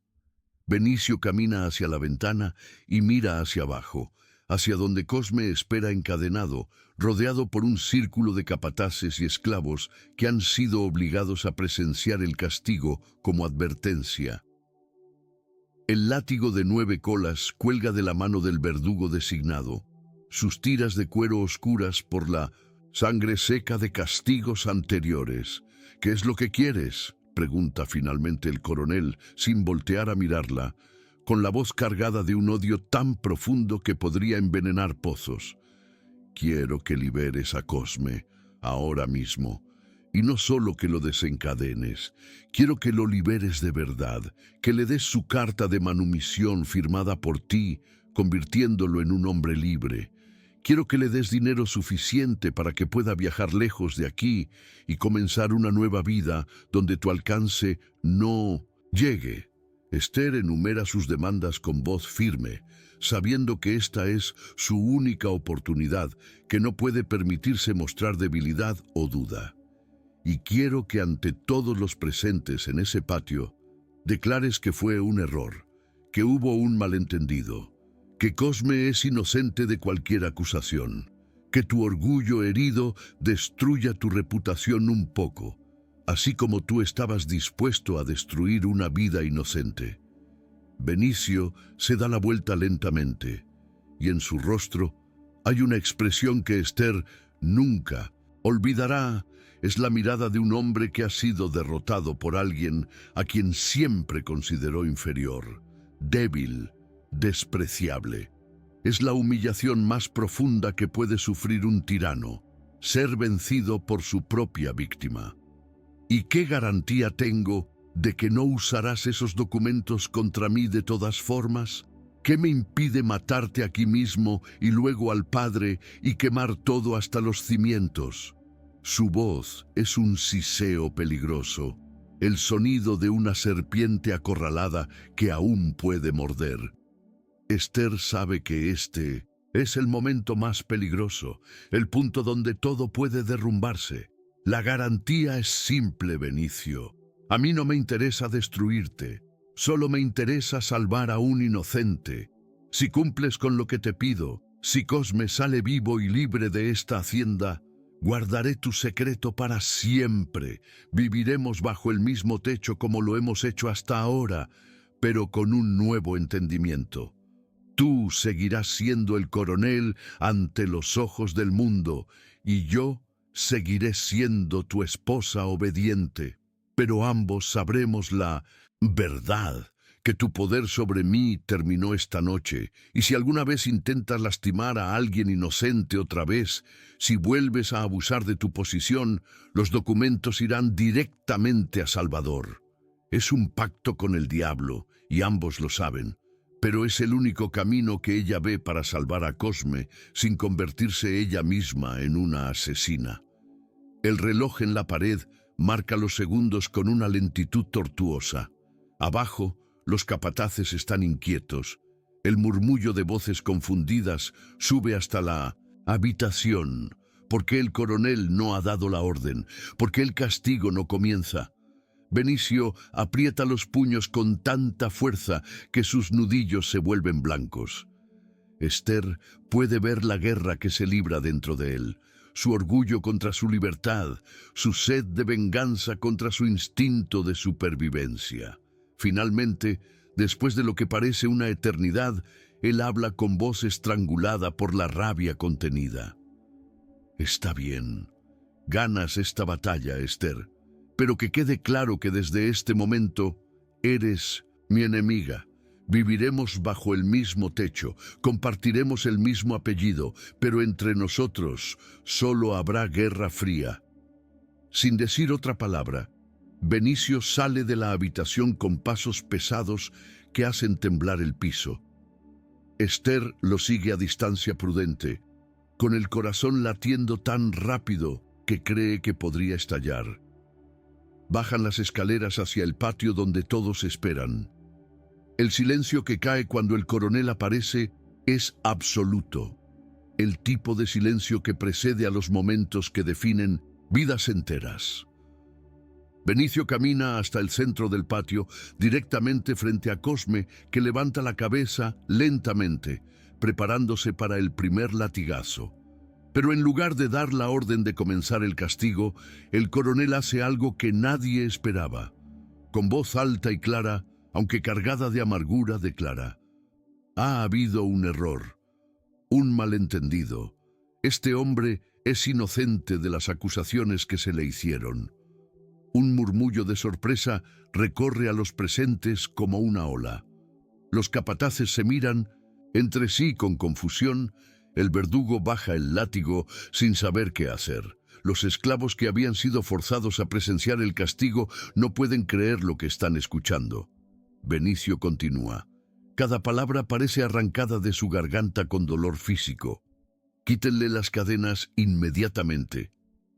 Benicio camina hacia la ventana y mira hacia abajo, hacia donde Cosme espera encadenado, rodeado por un círculo de capataces y esclavos que han sido obligados a presenciar el castigo como advertencia. El látigo de 9 colas cuelga de la mano del verdugo designado, sus tiras de cuero oscuras por la sangre seca de castigos anteriores. «¿Qué es lo que quieres?», pregunta finalmente el coronel, sin voltear a mirarla, con la voz cargada de un odio tan profundo que podría envenenar pozos. «Quiero que liberes a Cosme, ahora mismo. Y no solo que lo desencadenes, quiero que lo liberes de verdad, que le des su carta de manumisión firmada por ti, convirtiéndolo en un hombre libre. Quiero que le des dinero suficiente para que pueda viajar lejos de aquí y comenzar una nueva vida donde tu alcance no llegue». Esther enumera sus demandas con voz firme, sabiendo que esta es su única oportunidad, que no puede permitirse mostrar debilidad o duda. «Y quiero que ante todos los presentes en ese patio declares que fue un error, que hubo un malentendido, que Cosme es inocente de cualquier acusación, que tu orgullo herido destruya tu reputación un poco, así como tú estabas dispuesto a destruir una vida inocente». Benicio se da la vuelta lentamente, y en su rostro hay una expresión que Esther nunca olvidará. Es la mirada de un hombre que ha sido derrotado por alguien a quien siempre consideró inferior, débil, despreciable. Es la humillación más profunda que puede sufrir un tirano, ser vencido por su propia víctima. ¿Y qué garantía tengo de que no usarás esos documentos contra mí de todas formas? ¿Qué me impide matarte aquí mismo y luego al padre y quemar todo hasta los cimientos? Su voz es un siseo peligroso, el sonido de una serpiente acorralada que aún puede morder. Esther sabe que este es el momento más peligroso, el punto donde todo puede derrumbarse. La garantía es simple, Benicio. A mí no me interesa destruirte, solo me interesa salvar a un inocente. Si cumples con lo que te pido, si Cosme sale vivo y libre de esta hacienda, guardaré tu secreto para siempre. Viviremos bajo el mismo techo como lo hemos hecho hasta ahora, pero con un nuevo entendimiento. Tú seguirás siendo el coronel ante los ojos del mundo, y yo seguiré siendo tu esposa obediente. Pero ambos sabremos la verdad, que tu poder sobre mí terminó esta noche, y si alguna vez intentas lastimar a alguien inocente otra vez, si vuelves a abusar de tu posición, los documentos irán directamente a Salvador. Es un pacto con el diablo, y ambos lo saben, pero es el único camino que ella ve para salvar a Cosme sin convertirse ella misma en una asesina. El reloj en la pared marca los segundos con una lentitud tortuosa. Abajo, los capataces están inquietos. El murmullo de voces confundidas sube hasta la habitación. ¿Por qué el coronel no ha dado la orden? ¿Por qué el castigo no comienza? Benicio aprieta los puños con tanta fuerza que sus nudillos se vuelven blancos. Esther puede ver la guerra que se libra dentro de él, su orgullo contra su libertad, su sed de venganza contra su instinto de supervivencia. Finalmente, después de lo que parece una eternidad, él habla con voz estrangulada por la rabia contenida. Está bien, ganas esta batalla, Esther, pero que quede claro que desde este momento eres mi enemiga. Viviremos bajo el mismo techo, compartiremos el mismo apellido, pero entre nosotros solo habrá guerra fría. Sin decir otra palabra, Benicio sale de la habitación con pasos pesados que hacen temblar el piso. Esther lo sigue a distancia prudente, con el corazón latiendo tan rápido que cree que podría estallar. Bajan las escaleras hacia el patio donde todos esperan. El silencio que cae cuando el coronel aparece es absoluto, el tipo de silencio que precede a los momentos que definen vidas enteras. Benicio camina hasta el centro del patio, directamente frente a Cosme, que levanta la cabeza lentamente, preparándose para el primer latigazo. Pero en lugar de dar la orden de comenzar el castigo, el coronel hace algo que nadie esperaba. Con voz alta y clara, aunque cargada de amargura, declara: ha habido un error, un malentendido. Este hombre es inocente de las acusaciones que se le hicieron. Un murmullo de sorpresa recorre a los presentes como una ola. Los capataces se miran entre sí con confusión. El verdugo baja el látigo sin saber qué hacer. Los esclavos que habían sido forzados a presenciar el castigo no pueden creer lo que están escuchando. Benicio continúa. Cada palabra parece arrancada de su garganta con dolor físico. Quítenle las cadenas inmediatamente.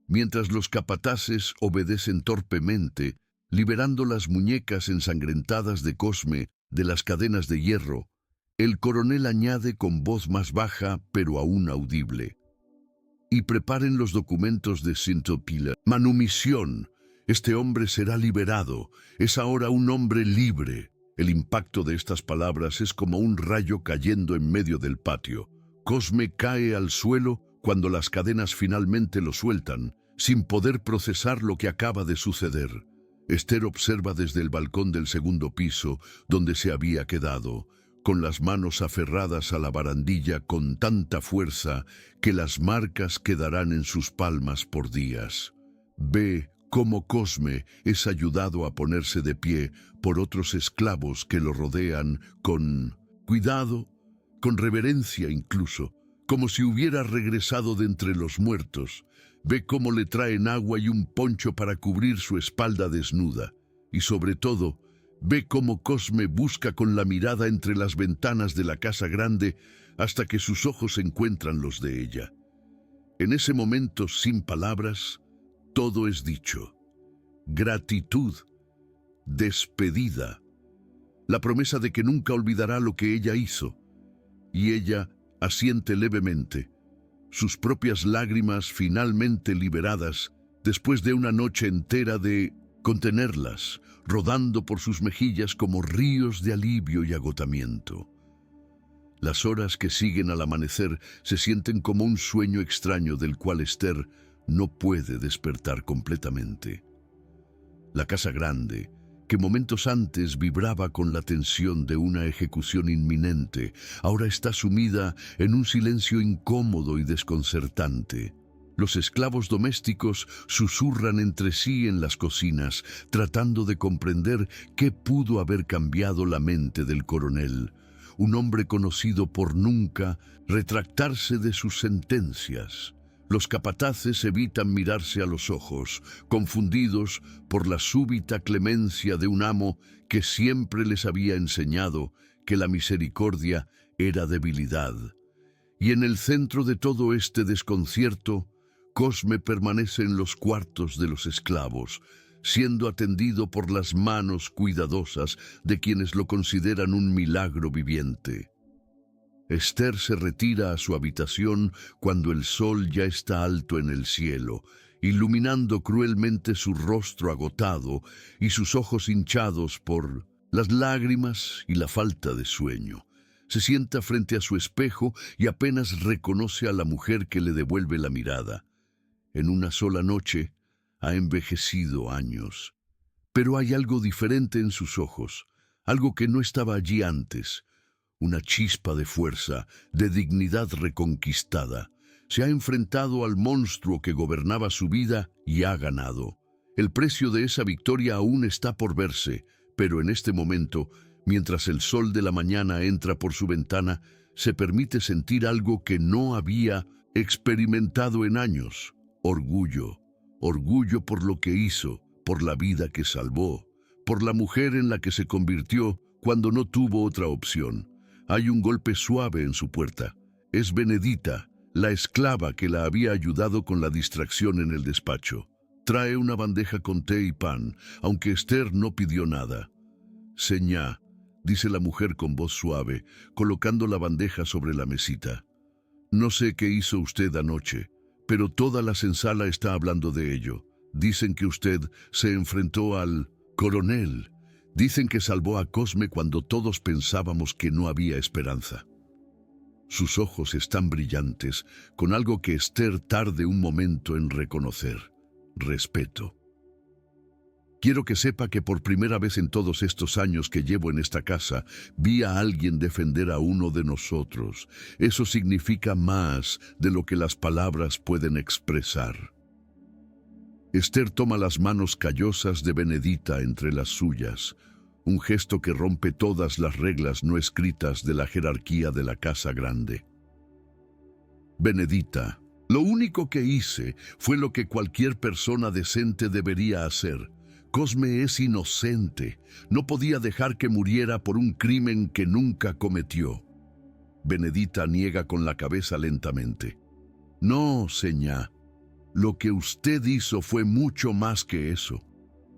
Mientras los capataces obedecen torpemente, liberando las muñecas ensangrentadas de Cosme de las cadenas de hierro, el coronel añade con voz más baja, pero aún audible: y preparen los documentos de Sintopila. Manumisión. Este hombre será liberado. Es ahora un hombre libre. El impacto de estas palabras es como un rayo cayendo en medio del patio. Cosme cae al suelo cuando las cadenas finalmente lo sueltan, sin poder procesar lo que acaba de suceder. Esther observa desde el balcón del segundo piso, donde se había quedado, con las manos aferradas a la barandilla con tanta fuerza que las marcas quedarán en sus palmas por días. Ve cómo Cosme es ayudado a ponerse de pie por otros esclavos que lo rodean con cuidado, con reverencia incluso, como si hubiera regresado de entre los muertos. Ve cómo le traen agua y un poncho para cubrir su espalda desnuda. Y sobre todo, ve cómo Cosme busca con la mirada entre las ventanas de la casa grande hasta que sus ojos encuentran los de ella. En ese momento, sin palabras, todo es dicho. Gratitud, despedida, la promesa de que nunca olvidará lo que ella hizo. Y ella asiente levemente, sus propias lágrimas finalmente liberadas después de una noche entera de contenerlas, rodando por sus mejillas como ríos de alivio y agotamiento. Las horas que siguen al amanecer se sienten como un sueño extraño del cual Esther no puede despertar completamente. La casa grande, que momentos antes vibraba con la tensión de una ejecución inminente, ahora está sumida en un silencio incómodo y desconcertante. Los esclavos domésticos susurran entre sí en las cocinas, tratando de comprender qué pudo haber cambiado la mente del coronel, un hombre conocido por nunca retractarse de sus sentencias. Los capataces evitan mirarse a los ojos, confundidos por la súbita clemencia de un amo que siempre les había enseñado que la misericordia era debilidad. Y en el centro de todo este desconcierto, Cosme permanece en los cuartos de los esclavos, siendo atendido por las manos cuidadosas de quienes lo consideran un milagro viviente. Esther se retira a su habitación cuando el sol ya está alto en el cielo, iluminando cruelmente su rostro agotado y sus ojos hinchados por las lágrimas y la falta de sueño. Se sienta frente a su espejo y apenas reconoce a la mujer que le devuelve la mirada. En una sola noche ha envejecido años. Pero hay algo diferente en sus ojos, algo que no estaba allí antes. Una chispa de fuerza, de dignidad reconquistada. Se ha enfrentado al monstruo que gobernaba su vida y ha ganado. El precio de esa victoria aún está por verse, pero en este momento, mientras el sol de la mañana entra por su ventana, se permite sentir algo que no había experimentado en años. Orgullo. Orgullo por lo que hizo, por la vida que salvó, por la mujer en la que se convirtió cuando no tuvo otra opción. Hay un golpe suave en su puerta. Es Benedita, la esclava que la había ayudado con la distracción en el despacho. Trae una bandeja con té y pan, aunque Esther no pidió nada. «Señá», dice la mujer con voz suave, colocando la bandeja sobre la mesita. «No sé qué hizo usted anoche, pero toda la senzala está hablando de ello. Dicen que usted se enfrentó al coronel. Dicen que salvó a Cosme cuando todos pensábamos que no había esperanza». Sus ojos están brillantes, con algo que Esther tarde un momento en reconocer. Respeto. Quiero que sepa que por primera vez en todos estos años que llevo en esta casa, vi a alguien defender a uno de nosotros. Eso significa más de lo que las palabras pueden expresar. Esther toma las manos callosas de Benedita entre las suyas, un gesto que rompe todas las reglas no escritas de la jerarquía de la casa grande. Benedita, lo único que hice fue lo que cualquier persona decente debería hacer. Cosme es inocente. No podía dejar que muriera por un crimen que nunca cometió. Benedita niega con la cabeza lentamente. No, señá. Lo que usted hizo fue mucho más que eso.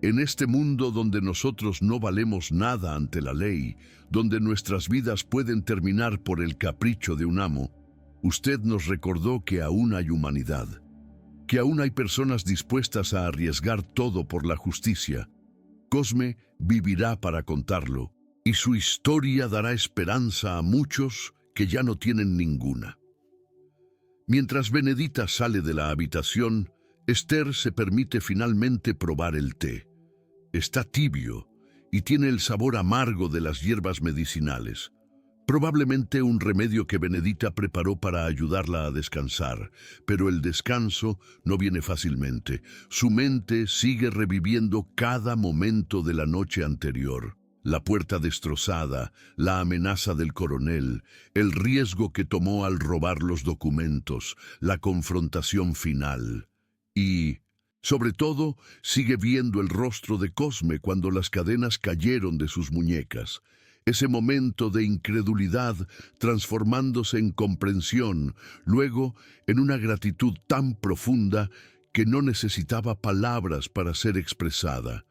En este mundo donde nosotros no valemos nada ante la ley, donde nuestras vidas pueden terminar por el capricho de un amo, usted nos recordó que aún hay humanidad, que aún hay personas dispuestas a arriesgar todo por la justicia. Cosme vivirá para contarlo, y su historia dará esperanza a muchos que ya no tienen ninguna. Mientras Benedita sale de la habitación, Esther se permite finalmente probar el té. Está tibio y tiene el sabor amargo de las hierbas medicinales. Probablemente un remedio que Benedita preparó para ayudarla a descansar, pero el descanso no viene fácilmente. Su mente sigue reviviendo cada momento de la noche anterior. La puerta destrozada, la amenaza del coronel, el riesgo que tomó al robar los documentos, la confrontación final. Y, sobre todo, sigue viendo el rostro de Cosme cuando las cadenas cayeron de sus muñecas. Ese momento de incredulidad transformándose en comprensión, luego en una gratitud tan profunda que no necesitaba palabras para ser expresada.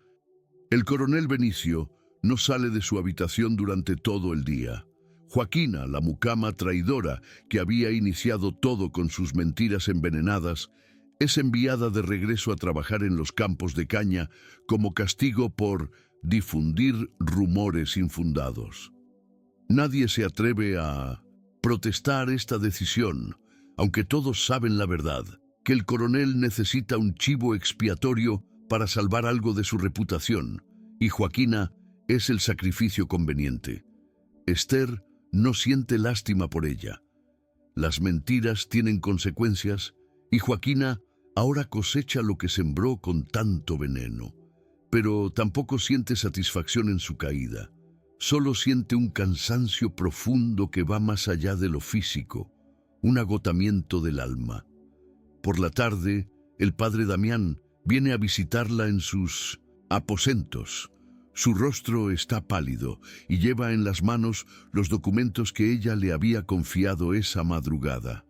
El coronel Benicio no sale de su habitación durante todo el día. Joaquina, la mucama traidora que había iniciado todo con sus mentiras envenenadas, es enviada de regreso a trabajar en los campos de caña como castigo por difundir rumores infundados. Nadie se atreve a protestar esta decisión, aunque todos saben la verdad, que el coronel necesita un chivo expiatorio para salvar algo de su reputación, y Joaquina es el sacrificio conveniente. Esther no siente lástima por ella. Las mentiras tienen consecuencias, y Joaquina ahora cosecha lo que sembró con tanto veneno. Pero tampoco siente satisfacción en su caída. Solo siente un cansancio profundo que va más allá de lo físico, un agotamiento del alma. Por la tarde, el padre Damián viene a visitarla en sus aposentos. Su rostro está pálido y lleva en las manos los documentos que ella le había confiado esa madrugada.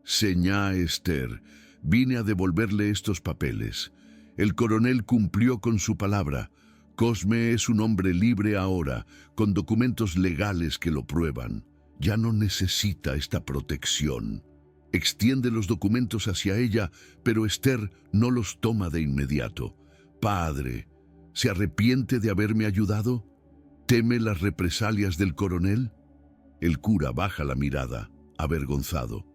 Señá Esther, vine a devolverle estos papeles. El coronel cumplió con su palabra. Cosme es un hombre libre ahora, con documentos legales que lo prueban. Ya no necesita esta protección. Extiende los documentos hacia ella, pero Esther no los toma de inmediato. Padre, ¿se arrepiente de haberme ayudado? ¿Teme las represalias del coronel? El cura baja la mirada, avergonzado.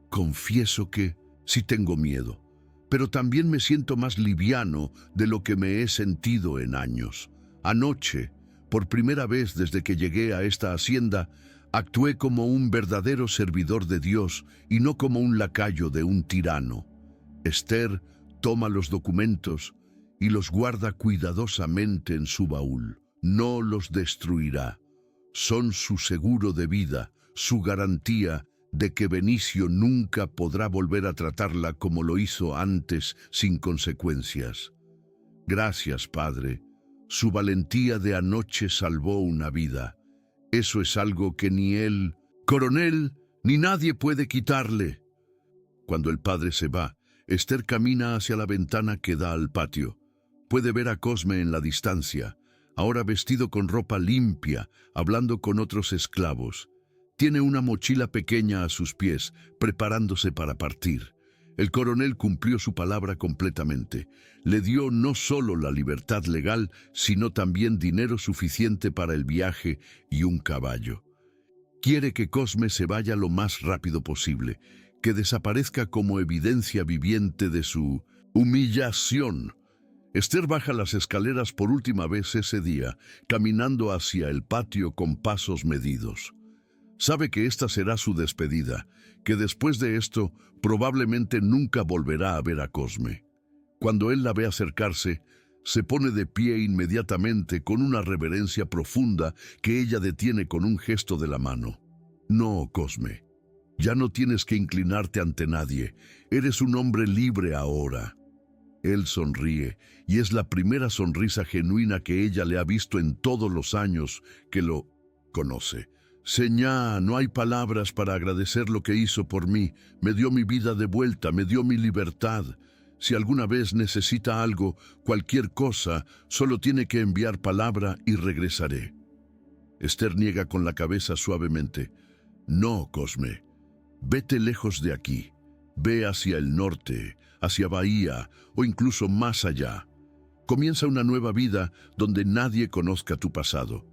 Confieso que sí tengo miedo, pero también me siento más liviano de lo que me he sentido en años. Anoche, por primera vez desde que llegué a esta hacienda, actué como un verdadero servidor de Dios y no como un lacayo de un tirano. Esther toma los documentos y los guarda cuidadosamente en su baúl. No los destruirá. Son su seguro de vida, su garantía de que Benicio nunca podrá volver a tratarla como lo hizo antes, sin consecuencias. Gracias, padre. Su valentía de anoche salvó una vida. Eso es algo que ni el coronel ni nadie puede quitarle. Cuando el padre se va, Esther camina hacia la ventana que da al patio. Puede ver a Cosme en la distancia, ahora vestido con ropa limpia, hablando con otros esclavos. Tiene una mochila pequeña a sus pies, preparándose para partir. El coronel cumplió su palabra completamente. Le dio no solo la libertad legal, sino también dinero suficiente para el viaje y un caballo. Quiere que Cosme se vaya lo más rápido posible, que desaparezca como evidencia viviente de su humillación. Esther baja las escaleras por última vez ese día, caminando hacia el patio con pasos medidos. Sabe que esta será su despedida, que después de esto probablemente nunca volverá a ver a Cosme. Cuando él la ve acercarse, se pone de pie inmediatamente con una reverencia profunda que ella detiene con un gesto de la mano. No, Cosme, ya no tienes que inclinarte ante nadie, eres un hombre libre ahora. Él sonríe, y es la primera sonrisa genuina que ella le ha visto en todos los años que lo conoce. Señá, no hay palabras para agradecer lo que hizo por mí. Me dio mi vida de vuelta, me dio mi libertad. Si alguna vez necesita algo, cualquier cosa, solo tiene que enviar palabra y regresaré. Esther niega con la cabeza suavemente. No, Cosme, vete lejos de aquí. Ve hacia el norte, hacia Bahía o incluso más allá. Comienza una nueva vida donde nadie conozca tu pasado.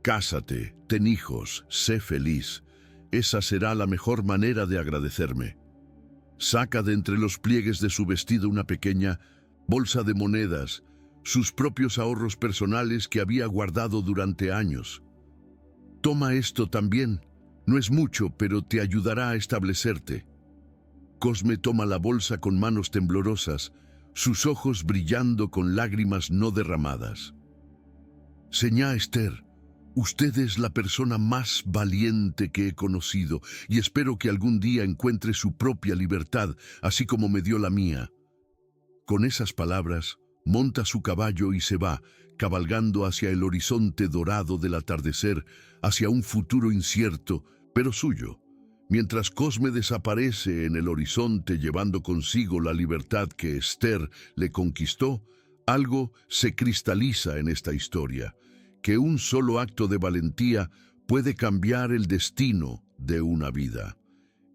Cásate, ten hijos, sé feliz. Esa será la mejor manera de agradecerme. Saca de entre los pliegues de su vestido una pequeña bolsa de monedas, sus propios ahorros personales que había guardado durante años. Toma esto también. No es mucho, pero te ayudará a establecerte. Cosme toma la bolsa con manos temblorosas, sus ojos brillando con lágrimas no derramadas. Señá Esther, usted es la persona más valiente que he conocido y espero que algún día encuentre su propia libertad, así como me dio la mía. Con esas palabras, monta su caballo y se va, cabalgando hacia el horizonte dorado del atardecer, hacia un futuro incierto, pero suyo. Mientras Cosme desaparece en el horizonte llevando consigo la libertad que Esther le conquistó, algo se cristaliza en esta historia, que un solo acto de valentía puede cambiar el destino de una vida.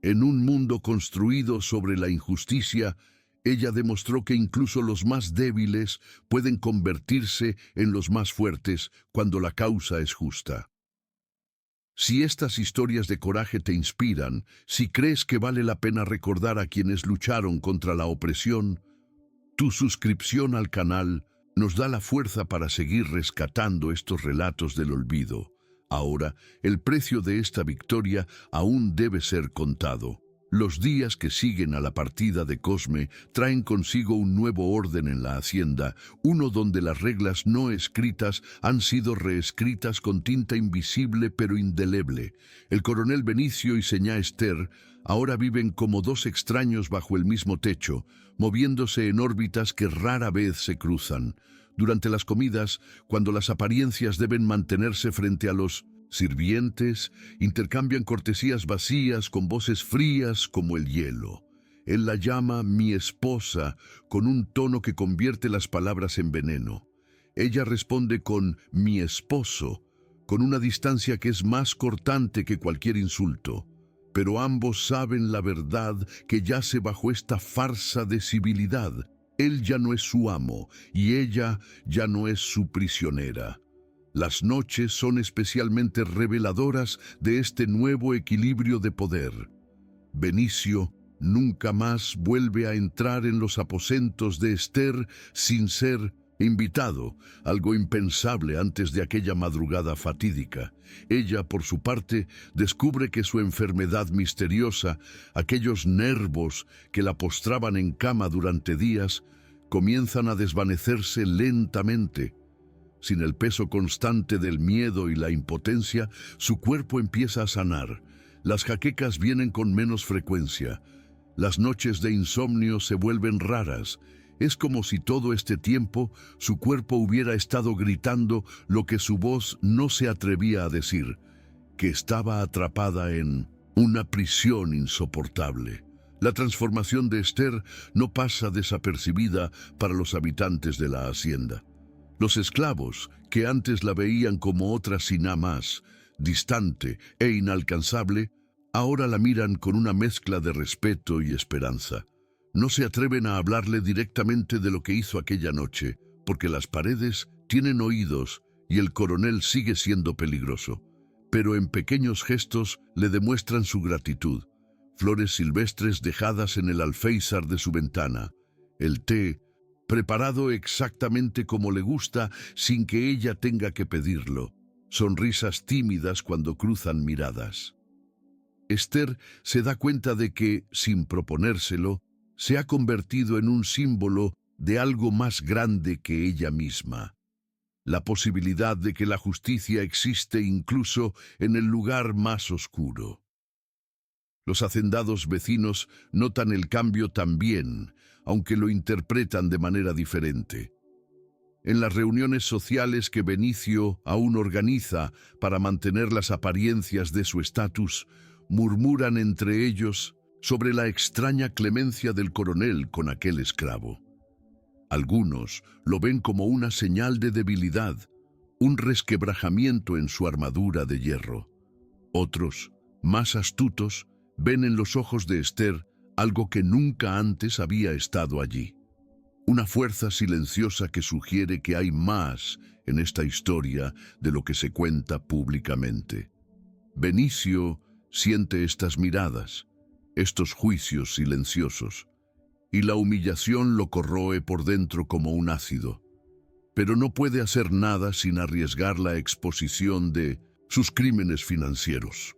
En un mundo construido sobre la injusticia, ella demostró que incluso los más débiles pueden convertirse en los más fuertes cuando la causa es justa. Si estas historias de coraje te inspiran, si crees que vale la pena recordar a quienes lucharon contra la opresión, tu suscripción al canal nos da la fuerza para seguir rescatando estos relatos del olvido. Ahora, el precio de esta victoria aún debe ser contado. Los días que siguen a la partida de Cosme traen consigo un nuevo orden en la hacienda, uno donde las reglas no escritas han sido reescritas con tinta invisible pero indeleble. El coronel Benicio y señá Esther ahora viven como dos extraños bajo el mismo techo, moviéndose en órbitas que rara vez se cruzan. Durante las comidas, cuando las apariencias deben mantenerse frente a los sirvientes, intercambian cortesías vacías con voces frías como el hielo. Él la llama mi esposa con un tono que convierte las palabras en veneno. Ella responde con mi esposo, con una distancia que es más cortante que cualquier insulto. Pero ambos saben la verdad que yace bajo esta farsa de civilidad. Él ya no es su amo y ella ya no es su prisionera. Las noches son especialmente reveladoras de este nuevo equilibrio de poder. Benicio nunca más vuelve a entrar en los aposentos de Esther sin ser invitado, algo impensable antes de aquella madrugada fatídica. Ella, por su parte, descubre que su enfermedad misteriosa, aquellos nervos que la postraban en cama durante días, comienzan a desvanecerse lentamente. Sin el peso constante del miedo y la impotencia, su cuerpo empieza a sanar. Las jaquecas vienen con menos frecuencia. Las noches de insomnio se vuelven raras. Es como si todo este tiempo su cuerpo hubiera estado gritando lo que su voz no se atrevía a decir, que estaba atrapada en una prisión insoportable. La transformación de Esther no pasa desapercibida para los habitantes de la hacienda. Los esclavos, que antes la veían como otra Siná más, distante e inalcanzable, ahora la miran con una mezcla de respeto y esperanza. No se atreven a hablarle directamente de lo que hizo aquella noche, porque las paredes tienen oídos y el coronel sigue siendo peligroso. Pero en pequeños gestos le demuestran su gratitud. Flores silvestres dejadas en el alféizar de su ventana, el té preparado exactamente como le gusta sin que ella tenga que pedirlo, sonrisas tímidas cuando cruzan miradas. Esther se da cuenta de que, sin proponérselo, se ha convertido en un símbolo de algo más grande que ella misma. La posibilidad de que la justicia existe incluso en el lugar más oscuro. Los hacendados vecinos notan el cambio también, aunque lo interpretan de manera diferente. En las reuniones sociales que Benicio aún organiza para mantener las apariencias de su estatus, murmuran entre ellos sobre la extraña clemencia del coronel con aquel esclavo. Algunos lo ven como una señal de debilidad, un resquebrajamiento en su armadura de hierro. Otros, más astutos, ven en los ojos de Esther algo que nunca antes había estado allí. Una fuerza silenciosa que sugiere que hay más en esta historia de lo que se cuenta públicamente. Benicio siente estas miradas, estos juicios silenciosos, y la humillación lo corroe por dentro como un ácido. Pero no puede hacer nada sin arriesgar la exposición de sus crímenes financieros.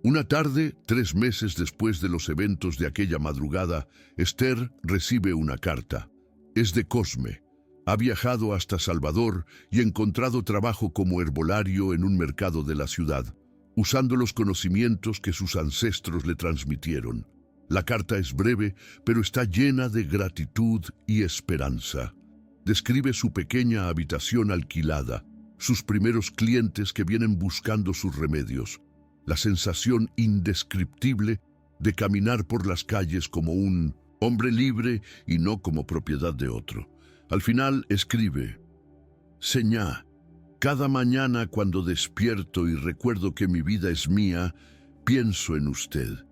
Una tarde, 3 meses después de los eventos de aquella madrugada, Esther recibe una carta. Es de Cosme. Ha viajado hasta Salvador y encontrado trabajo como herbolario en un mercado de la ciudad, usando los conocimientos que sus ancestros le transmitieron. La carta es breve, pero está llena de gratitud y esperanza. Describe su pequeña habitación alquilada, sus primeros clientes que vienen buscando sus remedios, la sensación indescriptible de caminar por las calles como un hombre libre y no como propiedad de otro. Al final escribe: Señá, cada mañana cuando despierto y recuerdo que mi vida es mía, pienso en usted,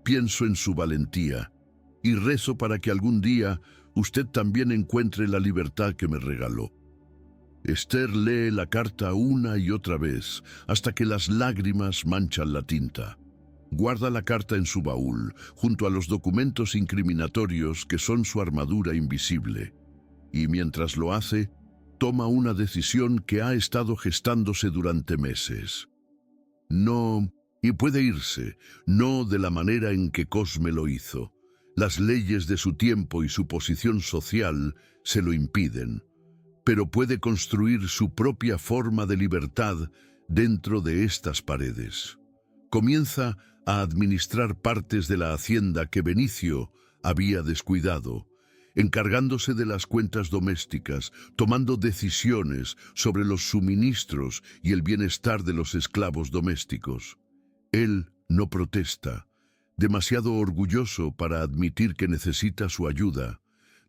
pienso en su valentía y rezo para que algún día usted también encuentre la libertad que me regaló. Esther lee la carta una y otra vez, hasta que las lágrimas manchan la tinta. Guarda la carta en su baúl, junto a los documentos incriminatorios que son su armadura invisible. Y mientras lo hace, toma una decisión que ha estado gestándose durante meses. No Y puede irse, no de la manera en que Cosme lo hizo. Las leyes de su tiempo y su posición social se lo impiden, pero puede construir su propia forma de libertad dentro de estas paredes. Comienza a administrar partes de la hacienda que Benicio había descuidado, encargándose de las cuentas domésticas, tomando decisiones sobre los suministros y el bienestar de los esclavos domésticos. Él no protesta, demasiado orgulloso para admitir que necesita su ayuda,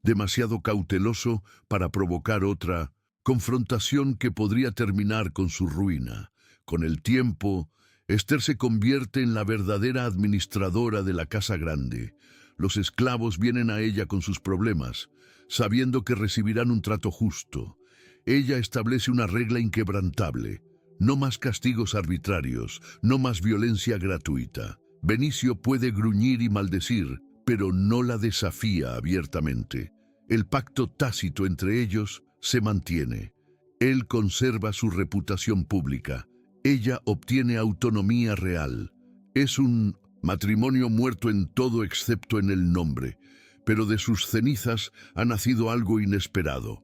demasiado cauteloso para provocar otra confrontación que podría terminar con su ruina. Con el tiempo, Esther se convierte en la verdadera administradora de la casa grande. Los esclavos vienen a ella con sus problemas, sabiendo que recibirán un trato justo. Ella establece una regla inquebrantable: no más castigos arbitrarios, no más violencia gratuita. Benicio puede gruñir y maldecir, pero no la desafía abiertamente. El pacto tácito entre ellos se mantiene. Él conserva su reputación pública. Ella obtiene autonomía real. Es un matrimonio muerto en todo excepto en el nombre, pero de sus cenizas ha nacido algo inesperado.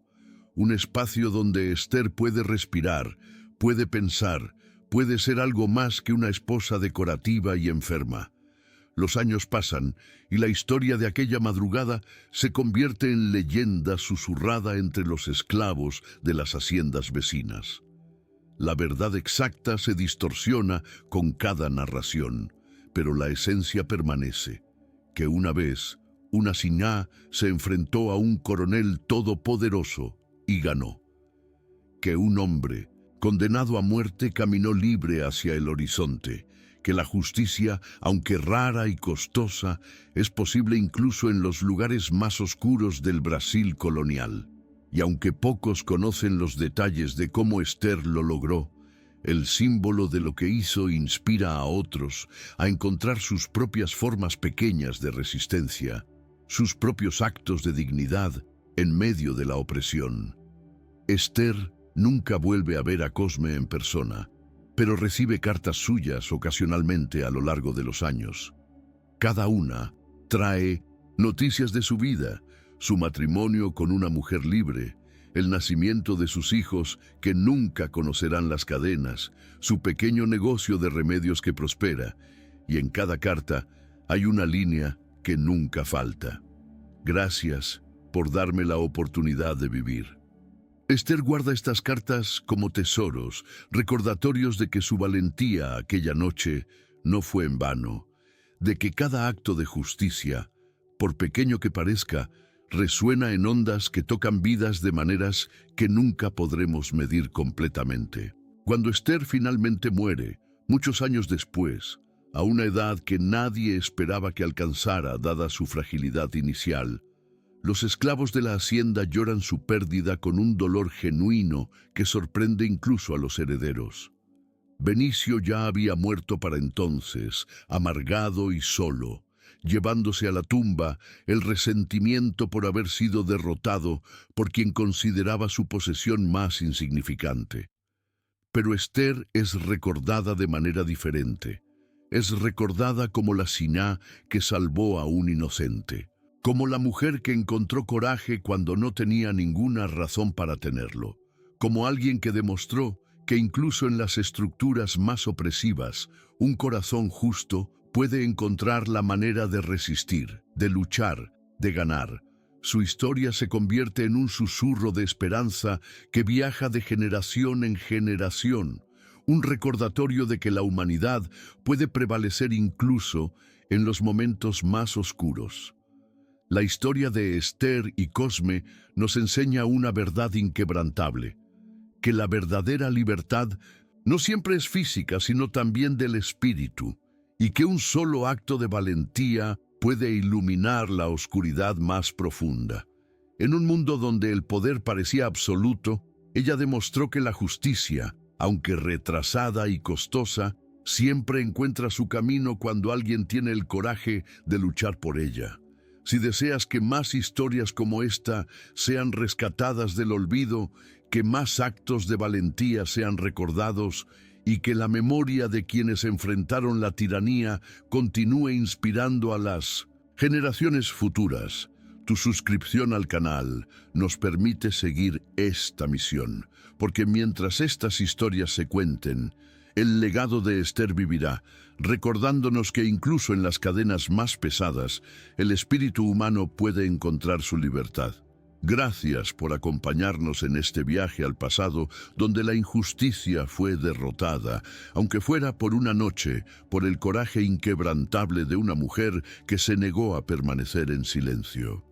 Un espacio donde Esther puede respirar, puede pensar, puede ser algo más que una esposa decorativa y enferma. Los años pasan y la historia de aquella madrugada se convierte en leyenda susurrada entre los esclavos de las haciendas vecinas. La verdad exacta se distorsiona con cada narración, pero la esencia permanece: que una vez, una siná se enfrentó a un coronel todopoderoso y ganó. Que un hombre, condenado a muerte, caminó libre hacia el horizonte. Que la justicia, aunque rara y costosa, es posible incluso en los lugares más oscuros del Brasil colonial. Y aunque pocos conocen los detalles de cómo Esther lo logró, el símbolo de lo que hizo inspira a otros a encontrar sus propias formas pequeñas de resistencia, sus propios actos de dignidad en medio de la opresión. Esther nunca vuelve a ver a Cosme en persona, pero recibe cartas suyas ocasionalmente a lo largo de los años. Cada una trae noticias de su vida: su matrimonio con una mujer libre, el nacimiento de sus hijos que nunca conocerán las cadenas, su pequeño negocio de remedios que prospera, y en cada carta hay una línea que nunca falta: gracias por darme la oportunidad de vivir. Esther guarda estas cartas como tesoros, recordatorios de que su valentía aquella noche no fue en vano, de que cada acto de justicia, por pequeño que parezca, resuena en ondas que tocan vidas de maneras que nunca podremos medir completamente. Cuando Esther finalmente muere, muchos años después, a una edad que nadie esperaba que alcanzara dada su fragilidad inicial, los esclavos de la hacienda lloran su pérdida con un dolor genuino que sorprende incluso a los herederos. Benicio ya había muerto para entonces, amargado y solo, llevándose a la tumba el resentimiento por haber sido derrotado por quien consideraba su posesión más insignificante. Pero Esther es recordada de manera diferente. Es recordada como la siná que salvó a un inocente, como la mujer que encontró coraje cuando no tenía ninguna razón para tenerlo, como alguien que demostró que incluso en las estructuras más opresivas, un corazón justo puede encontrar la manera de resistir, de luchar, de ganar. Su historia se convierte en un susurro de esperanza que viaja de generación en generación, un recordatorio de que la humanidad puede prevalecer incluso en los momentos más oscuros. La historia de Esther y Cosme nos enseña una verdad inquebrantable: que la verdadera libertad no siempre es física, sino también del espíritu, y que un solo acto de valentía puede iluminar la oscuridad más profunda. En un mundo donde el poder parecía absoluto, ella demostró que la justicia, aunque retrasada y costosa, siempre encuentra su camino cuando alguien tiene el coraje de luchar por ella. Si deseas que más historias como esta sean rescatadas del olvido, que más actos de valentía sean recordados y que la memoria de quienes enfrentaron la tiranía continúe inspirando a las generaciones futuras. Tu suscripción al canal nos permite seguir esta misión, porque mientras estas historias se cuenten, el legado de Esther vivirá, recordándonos que incluso en las cadenas más pesadas, el espíritu humano puede encontrar su libertad. Gracias por acompañarnos en este viaje al pasado donde la injusticia fue derrotada, aunque fuera por una noche, por el coraje inquebrantable de una mujer que se negó a permanecer en silencio.